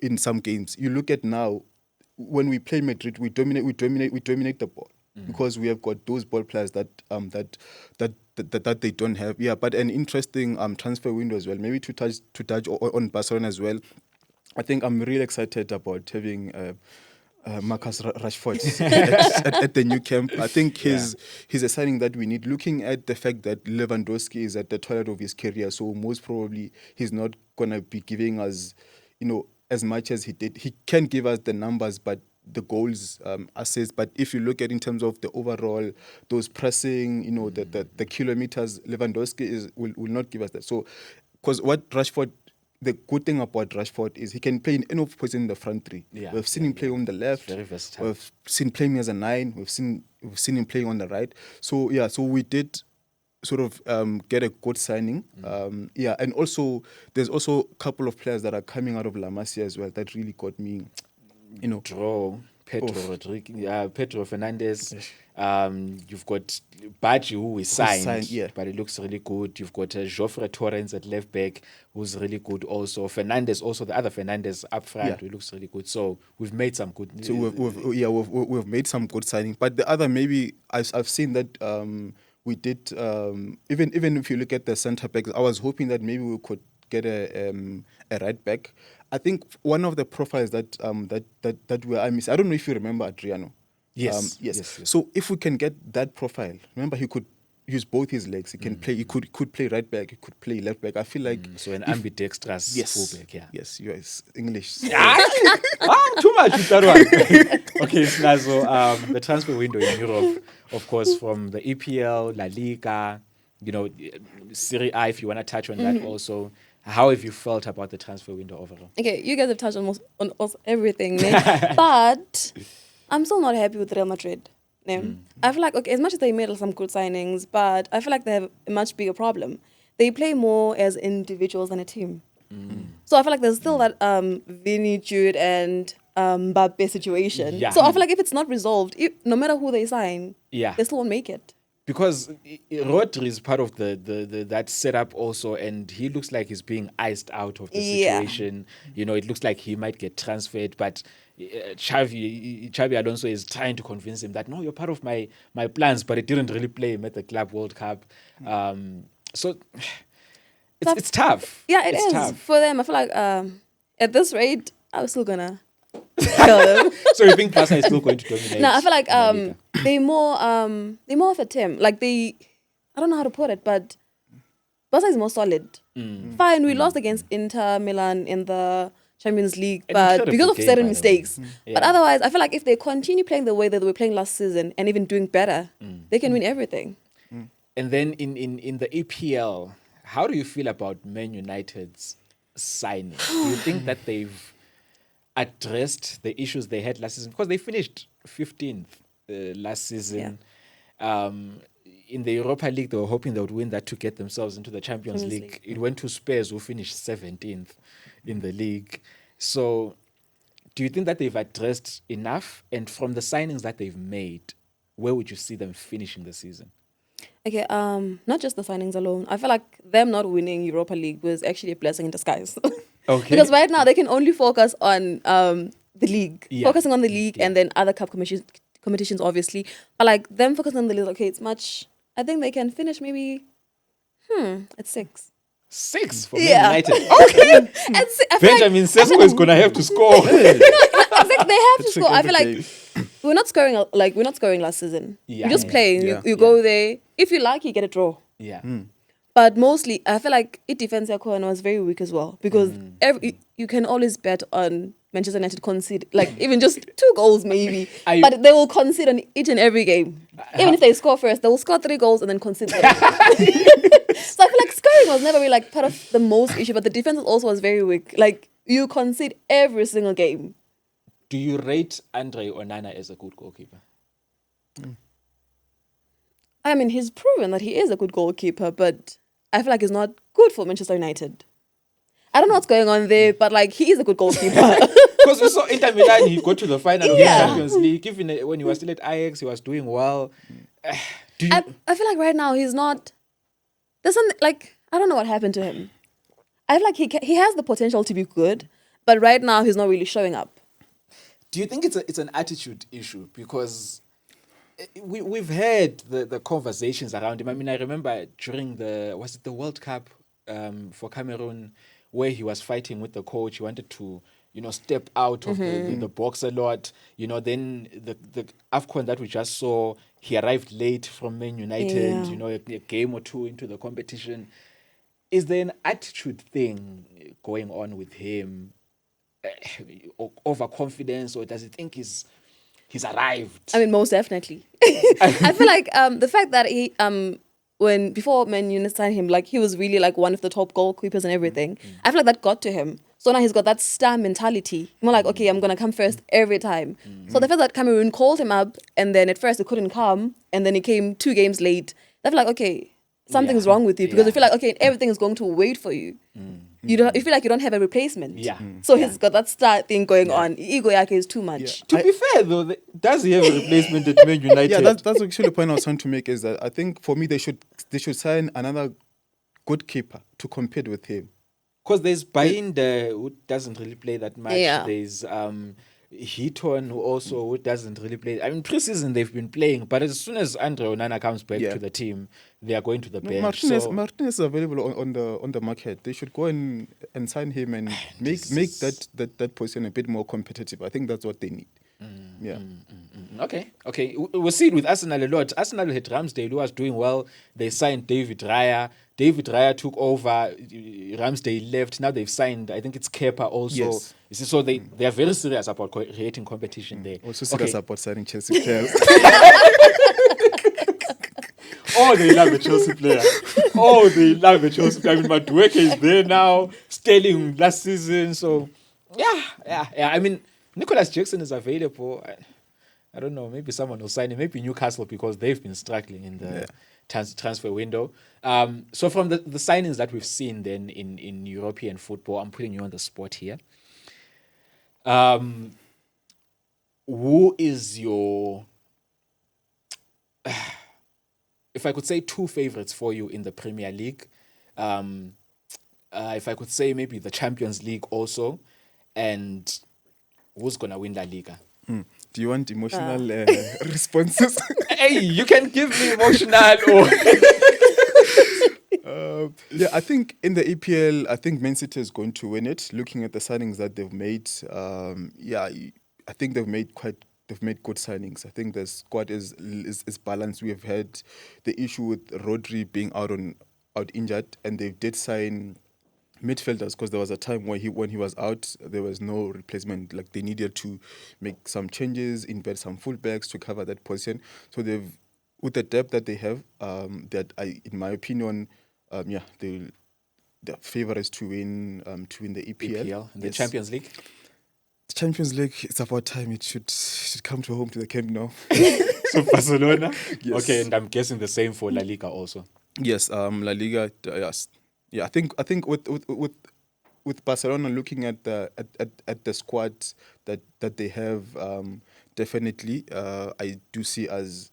in some games. You look at now, when we play Madrid, we dominate the ball because we have got those ball players that they don't have. Yeah, but an interesting transfer window as well. Maybe to touch on Barcelona as well. I think I'm really excited about having Marcus Rashford at the new camp. I think he's a signing that we need. Looking at the fact that Lewandowski is at the twilight of his career, so most probably he's not gonna be giving us, as much as he did. He can give us the numbers, but the goals, assists. But if you look at in terms of the overall, those pressing, the kilometers, Lewandowski will not give us that. So, because the good thing about Rashford is he can play in any position in the front three. Yeah, We've seen him play on the left. Very versatile. We've seen playing as a 9. We've seen him playing on the right. So so we did sort of get a good signing. And also there's also a couple of players that are coming out of La Masia as well that really got me, Pedro Fernandez. You've got Baji, who is signed, but it looks really good. You've got Joffre Torrens at left back, who's really good also. Fernandez, also the other Fernandez up front, who looks really good. So we've made some good. So we've made some good signing. But the other, maybe I've seen that we did even if you look at the centre backs, I was hoping that maybe we could get a right back. I think one of the profiles that I miss. I don't know if you remember Adriano. Yes. So if we can get that profile, remember he could use both his legs. He can play. He could play right back. He could play left back. I feel like so an ambidextrous fullback. Yeah. Yes, U.S. English. Too much with that one. Okay, Sinazo. The transfer window in Europe, of course, from the EPL, La Liga, Serie A. If you want to touch on that also. How have you felt about the transfer window overall? Okay, you guys have touched on almost everything, but I'm still not happy with Real Madrid. I feel like, okay, as much as they made some good signings, but I feel like they have a much bigger problem. They play more as individuals than a team. So I feel like there's still that Vinny, Jude, and Mbappe situation. Yeah. So I feel like if it's not resolved, no matter who they sign, they still won't make it. Because Rodri is part of the that setup also, and he looks like he's being iced out of the situation. It looks like he might get transferred, but Xavi Alonso is trying to convince him that, no, you're part of my plans, but it didn't really play him at the Club World Cup. So it's tough. Yeah, it's tough for them. I feel like at this rate, I'm still gonna kill them. So you think Barca is still going to dominate? No, I feel like they're more of a team. Like I don't know how to put it, but Barca is more solid. Fine, we lost against Inter Milan in the Champions League, but because of certain mistakes. But otherwise, I feel like if they continue playing the way that they were playing last season and even doing better, they can win everything. And then in the EPL, how do you feel about Man United's signing? Do you think that they've addressed the issues they had last season? Because they finished 15th last season. In the Europa League, they were hoping they would win that to get themselves into the Champions League. It went to Spurs, who finished 17th in the league. So do you think that they've addressed enough? And from the signings that they've made, where would you see them finishing the season? Okay, not just the signings alone. I feel like them not winning Europa League was actually a blessing in disguise. Okay. Because right now they can only focus on the league. Focusing on the league and then other cup competitions, obviously. But like them focusing on the league, okay, it's much. I think they can finish maybe at 6. 6 for Man Yeah. United. Okay. And see, I feel Benjamin like, Sesko is gonna have to score. they have to Trick score. I feel every like we're not scoring last season. Yeah. We're just playing. Yeah. You go there. If you like, you get a draw. Yeah. But mostly, I feel like it defense Yakona was very weak as well because you can always bet on Manchester United concede like even just 2 goals maybe, but they will concede on each and every game. Even if they score first, they will score 3 goals and then concede 3. So I feel like scoring was never really like part of the most issue, but the defense also was very weak. Like you concede every single game. Do you rate Andre Onana as a good goalkeeper? I mean, he's proven that he is a good goalkeeper, but I feel like he's not good for Manchester United. I don't know what's going on there, but like he is a good goalkeeper. Because we saw Inter Milan, he got to the final of the Yeah. Champions League. Even when he was still at Ajax, he was doing well. Do you? I feel like right now he's not. There's something like I don't know what happened to him. I feel like he has the potential to be good, but right now he's not really showing up. Do you think it's an attitude issue? Because we've had the conversations around him. I mean, I remember during the World Cup for Cameroon, where he was fighting with the coach. He wanted to, step out of the box a lot. Then the AFCON that we just saw, he arrived late from Man United, Yeah. a game or 2 into the competition. Is there an attitude thing going on with him? Overconfidence, or does he think he's arrived? I mean, most definitely. I feel like the fact that he before Man United signed him, like he was really like one of the top goalkeepers and everything. I feel like that got to him. So now he's got that star mentality. More like, okay, I'm gonna come first every time. So the fact that Cameroon called him up and then at first he couldn't come and then he came 2 games late, I feel like, okay, something's wrong with you because you feel like, okay, everything is going to wait for you. You feel like you don't have a replacement. Yeah. So he's got that star thing going on. Ego yake is too much. To be fair though, does he have a replacement at Man United? Yeah, that's actually the point I was trying to make is that I think for me they should sign another good keeper to compete with him. Because there's Bainde who doesn't really play that much. Yeah. There's Heaton who doesn't really play. I mean, preseason they've been playing, but as soon as Andre Onana comes back to the team, they are going to the bench. Martinez is available on the market. They should go and sign him and make that position a bit more competitive. I think that's what they need. Okay. We'll see it with Arsenal a lot. Arsenal had Ramsdale who was doing well. They signed David Raya. David Raya took over. Ramsdale left. Now they've signed, I think it's Kepa also. Yes. You see, so they are very serious about creating competition there. Also serious about signing Chelsea players. Oh, they love the Chelsea player. Oh, they love the Chelsea player. I mean, Madueke is there now. Sterling last season. So, yeah. I mean, Nicholas Jackson is available. I don't know. Maybe someone will sign him. Maybe Newcastle because they've been struggling in the transfer window. So from the signings that we've seen then in European football, I'm putting you on the spot here. Who is your... if I could say 2 favorites for you in the Premier League, if I could say maybe the Champions League also, and who's going to win La Liga? Do you want emotional responses? Hey, you can give me emotional or... I think in the EPL, I think Man City is going to win it. Looking at the signings that they've made, I think they've made good signings. I think the squad is balanced. We have had the issue with Rodri being out injured, and they did sign midfielders because there was a time when he was out, there was no replacement. Like they needed to make some changes, invest some fullbacks to cover that position. So they've, with the depth that they have, in my opinion, the favourites to win the EPL. And the Champions League. The Champions League, it's about time it should come to home to the Camp Nou. So Barcelona. Yes. Okay, and I'm guessing the same for La Liga also. Yes, La Liga. Yes. Yeah, I think with Barcelona looking at the squad that they have, definitely I do see us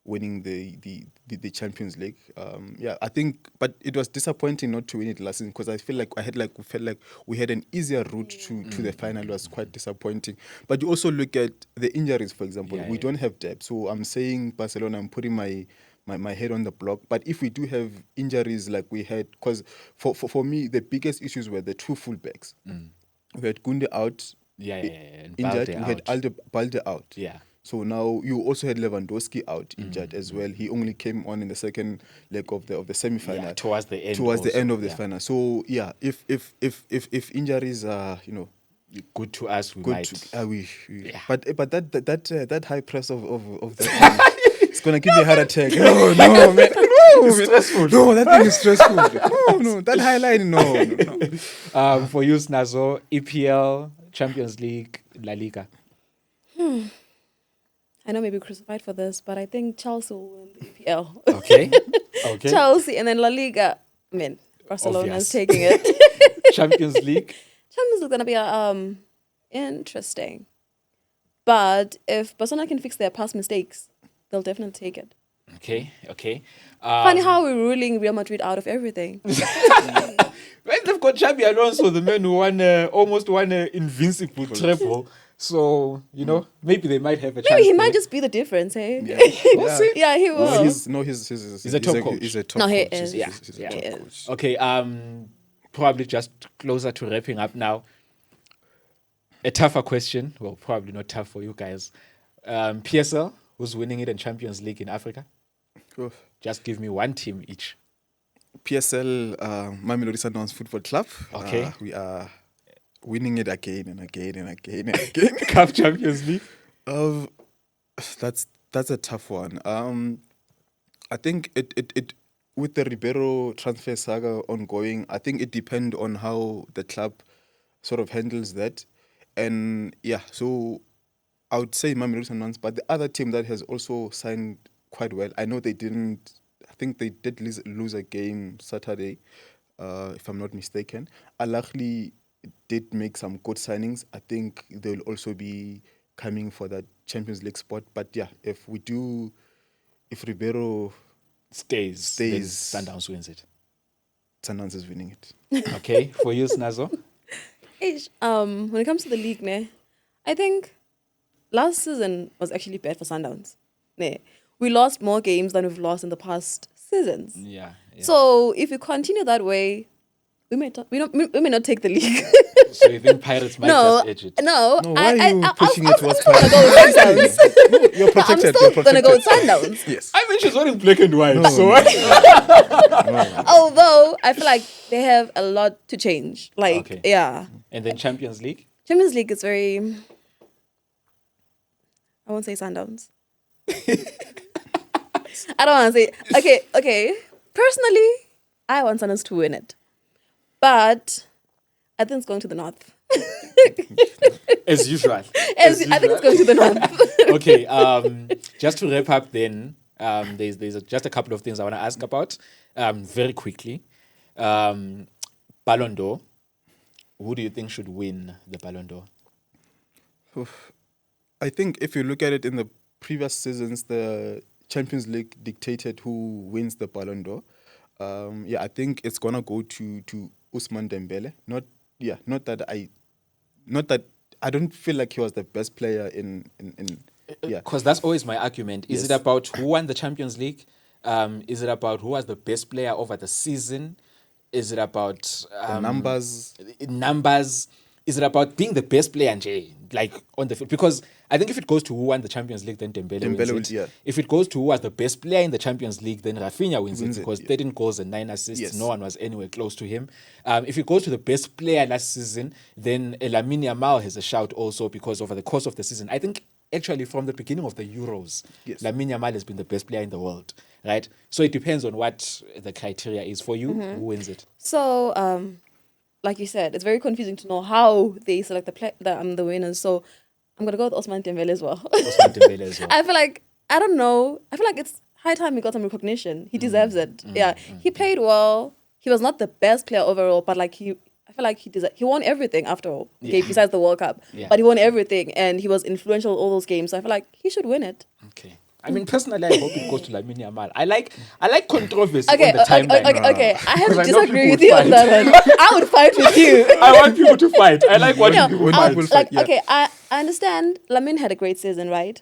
winning the Champions League. I think, but it was disappointing not to win it last season because I felt like we had an easier route to the final. It was quite disappointing. But you also look at the injuries, for example. We don't have depth, so I'm saying Barcelona. I'm putting my my head on the block. But if we do have injuries like we had, because for me the biggest issues were the two fullbacks. We had Gunde out, and injured. Balde We had Balde out. Yeah. So now you also had Lewandowski out, injured as well. He only came on in the second leg of the semi-final. Yeah, towards the end. The end of the final. So yeah, if injuries are good to us, we might. I wish. Yeah. But that high press of that it's gonna give me a heart attack. No, man. It's stressful. No, that thing is stressful. No, that highline, no. For you, Sinazo, EPL, Champions League, La Liga. I know maybe crucified for this, but I think Chelsea will win the EPL. Okay. Chelsea, and then La Liga. I mean, Barcelona is taking it. Champions League. Champions League is gonna be interesting, but if Barcelona can fix their past mistakes, they'll definitely take it. Okay. Funny how we're ruling Real Madrid out of everything. When they've got Xabi Alonso, the man who almost won an invincible treble. So, maybe they might have a chance. Maybe he might just be the difference, hey? Yeah, he will. He's a top coach. He's a top coach. No, he is. He's a top coach. Okay, probably just closer to wrapping up now. A tougher question. Well, probably not tough for you guys. PSL, who's winning it in Champions League in Africa? Oof. Just give me one team each. PSL, Mamelodi Sundowns Football Club. Okay. We are winning it again and again and again and again. CAF Champions League? That's a tough one. I think it with the Ribeiro transfer saga ongoing, I think it depends on how the club sort of handles that. And so I would say Mamelodi Sundowns, but the other team that has also signed quite well, I know they didn't, I think they did lose a game Saturday, if I'm not mistaken. Al Ahly did make some good signings. I think they'll also be coming for that Champions League spot. But if Ribeiro stays, then Sundowns wins it. Sundowns is winning it. Okay, for you, Sinazo? When it comes to the league, I think last season was actually bad for Sundowns. We lost more games than we've lost in the past seasons. Yeah. So if we continue that way, we may not take the league. So you think Pirates might just edge it? No. Why are you pushing it towards Pirates? I'm still going to go with Sundowns. You're protected. I'm still going to go with Sundowns. Yes. I mean, she's wearing black and white. Although I feel like they have a lot to change. Yeah. And then Champions League? Champions League is very... I won't say Sundowns. I don't want to say... Okay. Personally, I want Sundowns to win it. But I think it's going to the north. As usual. I think it's going to the north. Okay. Just to wrap up then, there's just a couple of things I want to ask about very quickly. Ballon d'Or. Who do you think should win the Ballon d'Or? I think if you look at it in the previous seasons, the Champions League dictated who wins the Ballon d'Or. I think it's gonna go to Ousmane Dembele. Not that I don't feel like he was the best player in. Because that's always my argument. Is it about who won the Champions League? Is it about who was the best player over the season? Is it about the numbers? Is it about being the best player on the field? Because I think if it goes to who won the Champions League, then Dembele wins it. If it goes to who was the best player in the Champions League, then Rafinha wins it because 13 goals and 9 assists. Yes. No one was anywhere close to him. If it goes to the best player last season, then Lamine Yamal has a shout also because over the course of the season, I think actually from the beginning of the Euros, Lamine Yamal has been the best player in the world, right? So it depends on what the criteria is for you. Who wins it? So, like you said, it's very confusing to know how they select the winners. So I'm gonna go with Ousmane Dembele as well. I feel like it's high time he got some recognition. He deserves it. He played well. He was not the best player overall, but I feel like he won everything after all. Okay, besides the World Cup, but he won everything, and he was influential in all those games. So I feel like he should win it. Okay. I mean, personally, I hope it goes to Lamine Yamal. I like controversy on the timeline. Okay. I have to disagree with you on that one. I would fight with you. I want people to fight. I like watching people fight. Okay, I understand Lamine had a great season, right?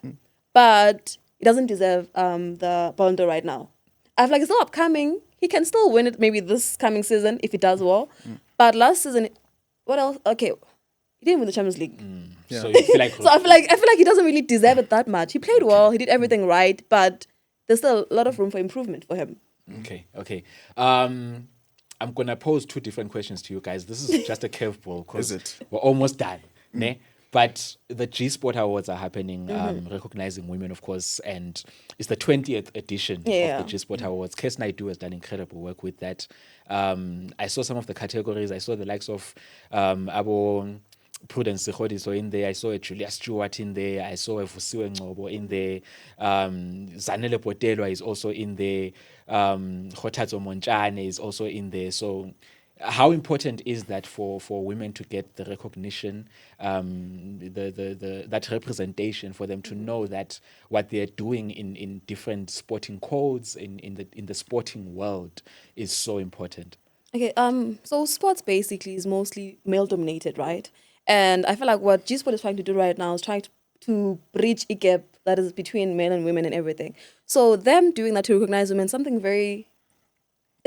But he doesn't deserve the Ballon d'Or right now. I feel like it's still upcoming. He can still win it maybe this coming season if he does well. But last season, what else? Okay, he didn't win the Champions League. So you feel like So I feel like he doesn't really deserve it that much. He played well, he did everything right, but there's still a lot of room for improvement for him. Okay. I'm gonna pose two different questions to you guys. This is just a curveball because we're almost done. Ne? But the G Sport Awards are happening, recognizing women, of course, and it's the 20th edition of the G Sport Awards. Kes Naidu has done incredible work with that. I saw some of the categories. I saw the likes of Abo Prudence Sekhodiso in there. I saw a Julia Stewart in there. I saw a Vusiwe Ngcobo in there. Zanele Botelwa is also in there. Kgothatso Montjane is also in there. So how important is that for women to get the recognition, that representation, for them to know that what they're doing in different sporting codes in the sporting world is so important? Okay, so sports basically is mostly male dominated, right? And I feel like what G Sport is trying to do right now is trying to bridge a gap that is between men and women and everything. So them doing that to recognize women, it's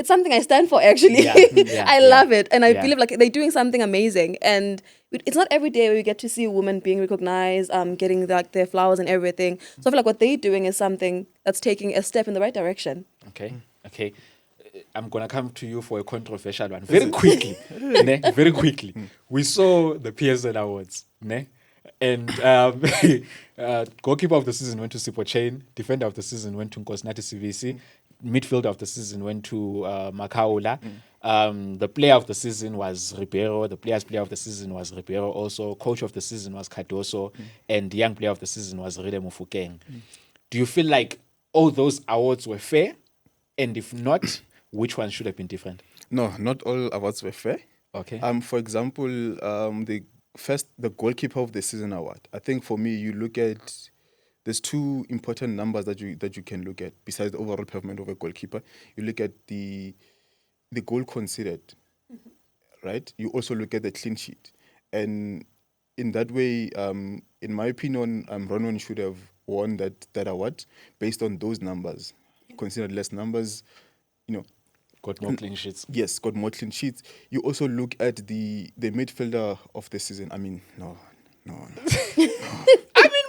something I stand for, actually. I love it. And I believe like they're doing something amazing. And it's not every day we get to see a woman being recognized, getting like their flowers and everything. So I feel like what they're doing is something that's taking a step in the right direction. Okay. I'm going to come to you for a controversial one. Very quickly. Very quickly. We saw the PSL Awards. And goalkeeper of the season went to Sipo Chain. Defender of the season went to Nkosinathi CVC. Midfielder of the season went to Makaula. The player of the season was Ribeiro. The players' player of the season was Ribeiro also. Coach of the season was Cardoso. And young player of the season was Rede Mufokeng. Do you feel like all those awards were fair? And if not, which ones should have been different? No, not all awards were fair. Okay. For example, the goalkeeper of the season award. I think for me, you look at, there's two important numbers that you can look at besides the overall performance of a goalkeeper. You look at the goal considered, right? You also look at the clean sheet, and in that way, in my opinion, Ronwen should have won that award based on those numbers. Considered less numbers, got more clean sheets. Yes, got more clean sheets. You also look at the midfielder of the season. I mean, no. I mean,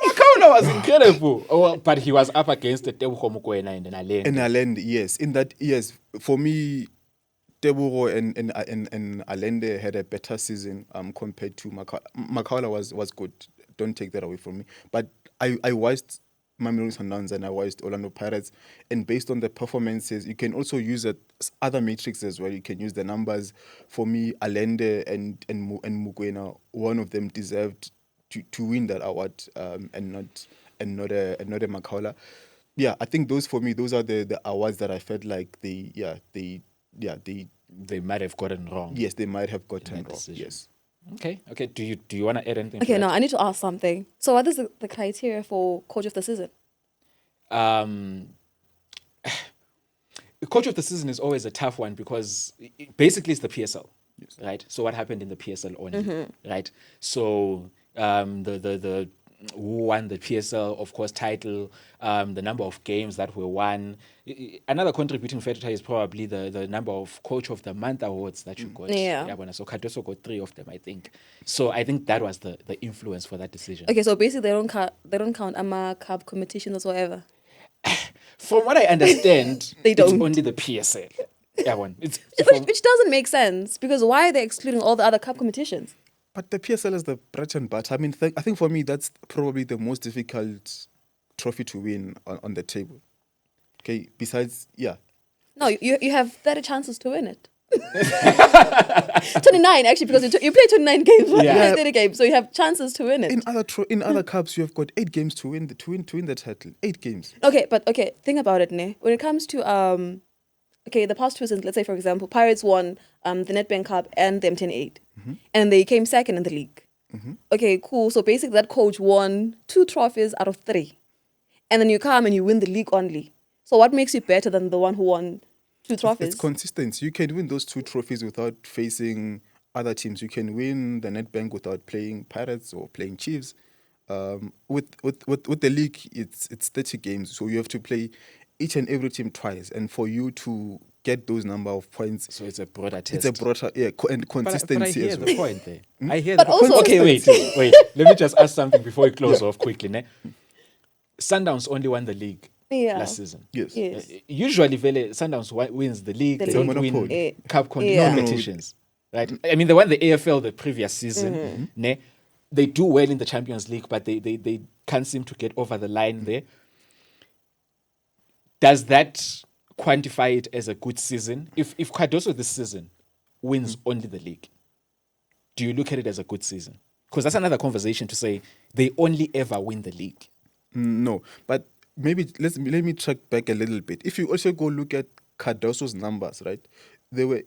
Makaula was incredible. But he was up against the Tebogo Mokoena and Alende. And Alende, yes. In that, yes. For me, Tebogo and Alende had a better season compared to Makaula. Makaula was good. Don't take that away from me. But I watched Mamelodi Sundowns and I watched Orlando Pirates, and based on the performances, you can also use other metrics as well. You can use the numbers. For me, Alende and Mokoena, one of them deserved to win that award, and not a Makaula. Yeah, I think those are the awards that I felt like they might have gotten wrong. Yes, they might have gotten wrong. Yes. Okay. Do you want to add anything? Okay, no, I need to ask something. So, what is the criteria for coach of the season? Coach of the season is always a tough one because basically it's the PSL, right? So, what happened in the PSL only, right? So, the who won the PSL, of course, title, the number of games that were won. Another contributing factor is probably the number of Coach of the Month awards that you got. So Cardoso got 3 of them, I think. So I think that was the influence for that decision. Okay, so basically they don't count AMA Cup competitions whatsoever. From what I understand, they don't. It's only the PSL. Which doesn't make sense, because why are they excluding all the other cup competitions? But the PSL is the bread and butter. I mean, I think for me, that's probably the most difficult trophy to win on the table. Okay, besides, No, you have 30 chances to win it. 29, actually, because you play 29 games, right? You play 30 games, so you have chances to win it. In other cups, you have got 8 games to win the title. 8 games. Okay, but think about it, ne? When it comes to the past 2 seasons, let's say for example, Pirates won the Nedbank Cup and the MTN 8, and they came second in the league. Okay, cool. So basically, that coach won 2 trophies out of 3, and then you come and you win the league only. So what makes you better than the one who won 2 trophies? It's consistency. You can win those 2 trophies without facing other teams. You can win the Nedbank without playing Pirates or playing Chiefs. with the league, it's 30 games, so you have to play each and every team twice, and for you to get those number of points, so it's a broader test. It's a broader, and consistency. But I hear as well. the point there. I hear. But also, okay, wait. Let me just ask something before we close off quickly. Ne? Sundowns only won the league last season. Yes. Usually, Sundowns wins the league. They don't win cup competitions, right? I mean, they won the AFL the previous season. Ne? They do well in the Champions League, but they can't seem to get over the line there. Does that quantify it as a good season? If Cardoso this season wins only the league, do you look at it as a good season? Because that's another conversation to say they only ever win the league. No, but maybe let me track back a little bit. If you also go look at Cardoso's numbers, right? They were,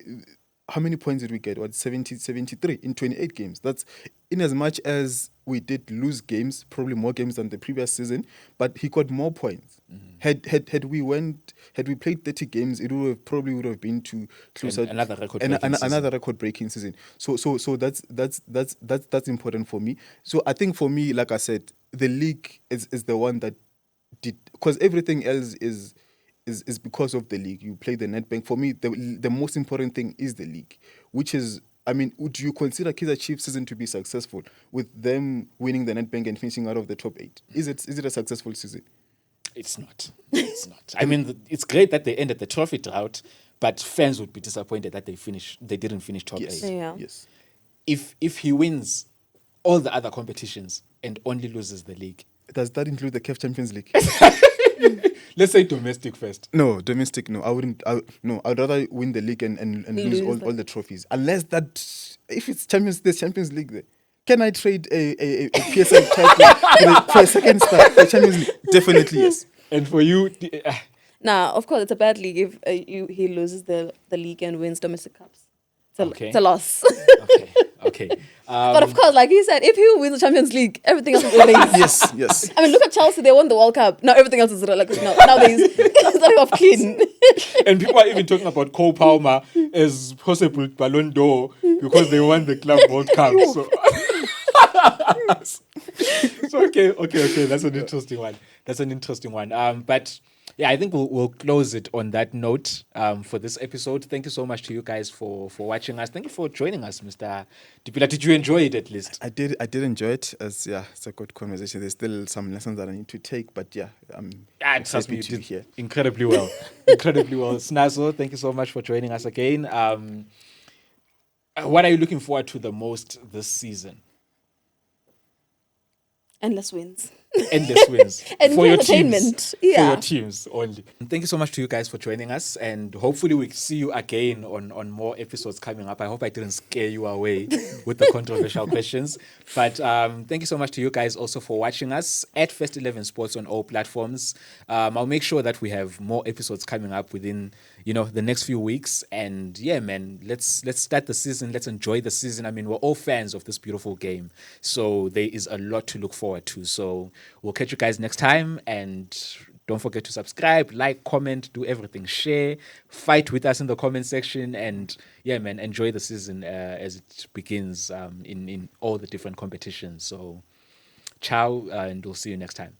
how many points did we get? What, 73 in 28 games? That's in as much as we did lose games, probably more games than the previous season, but he got more points. Had we played 30 games, it would have been to closer another record breaking season. So that's important for me. So I think for me, like I said, the league is the one that did, because everything else is because of the league. You play the Nedbank. For me, the most important thing is the league, which is, I mean, would you consider Kaizer Chiefs season to be successful with them winning the Nedbank and finishing out of the top 8? Is it a successful season? It's not. It's not. I mean, it's great that they ended the trophy drought, but fans would be disappointed that they didn't finish top 8. Yeah. Yes. If he wins all the other competitions and only loses the league, does that include the CAF Champions League? Let's say domestic first. No, domestic, no. I wouldn't. I'd rather win the league and lose all the trophies. Unless if it's there's Champions League there. Can I trade a PSL title for a second star for Champions League? Definitely, yes. And for you? Nah, of course, it's a bad league if he loses the league and wins domestic cups. It's a loss. Okay. But of course, like he said, if he wins the Champions League, everything else is erased. Yes. I mean, look at Chelsea; they won the World Cup. Now everything else is like now they're off clean. And people are even talking about Cole Palmer as possible Ballon d'Or because they won the Club World Cup. So okay. That's an interesting one. But yeah, I think we'll close it on that note for this episode. Thank you so much to you guys for watching us. Thank you for joining us, Mr. Dipela. Did you enjoy it at least? I did enjoy it. It's a good conversation. There's still some lessons that I need to take, but yeah, I'm trust me, you happy to did be here. Incredibly well. Sinazo, thank you so much for joining us again. What are you looking forward to the most this season? Endless wins. And for your teams. For your teams only. Thank you so much to you guys for joining us, and hopefully we see you again on more episodes coming up. I hope I didn't scare you away with the controversial questions. But thank you so much to you guys also for watching us at First 11 Sports on all platforms. I'll make sure that we have more episodes coming up within the next few weeks. And yeah, man, let's start the season. Let's enjoy the season. I mean, we're all fans of this beautiful game, so there is a lot to look forward to. So we'll catch you guys next time, and don't forget to subscribe, like, comment, do everything, share, fight with us in the comment section, and yeah, man, enjoy the season as it begins in all the different competitions. So ciao, and we'll see you next time.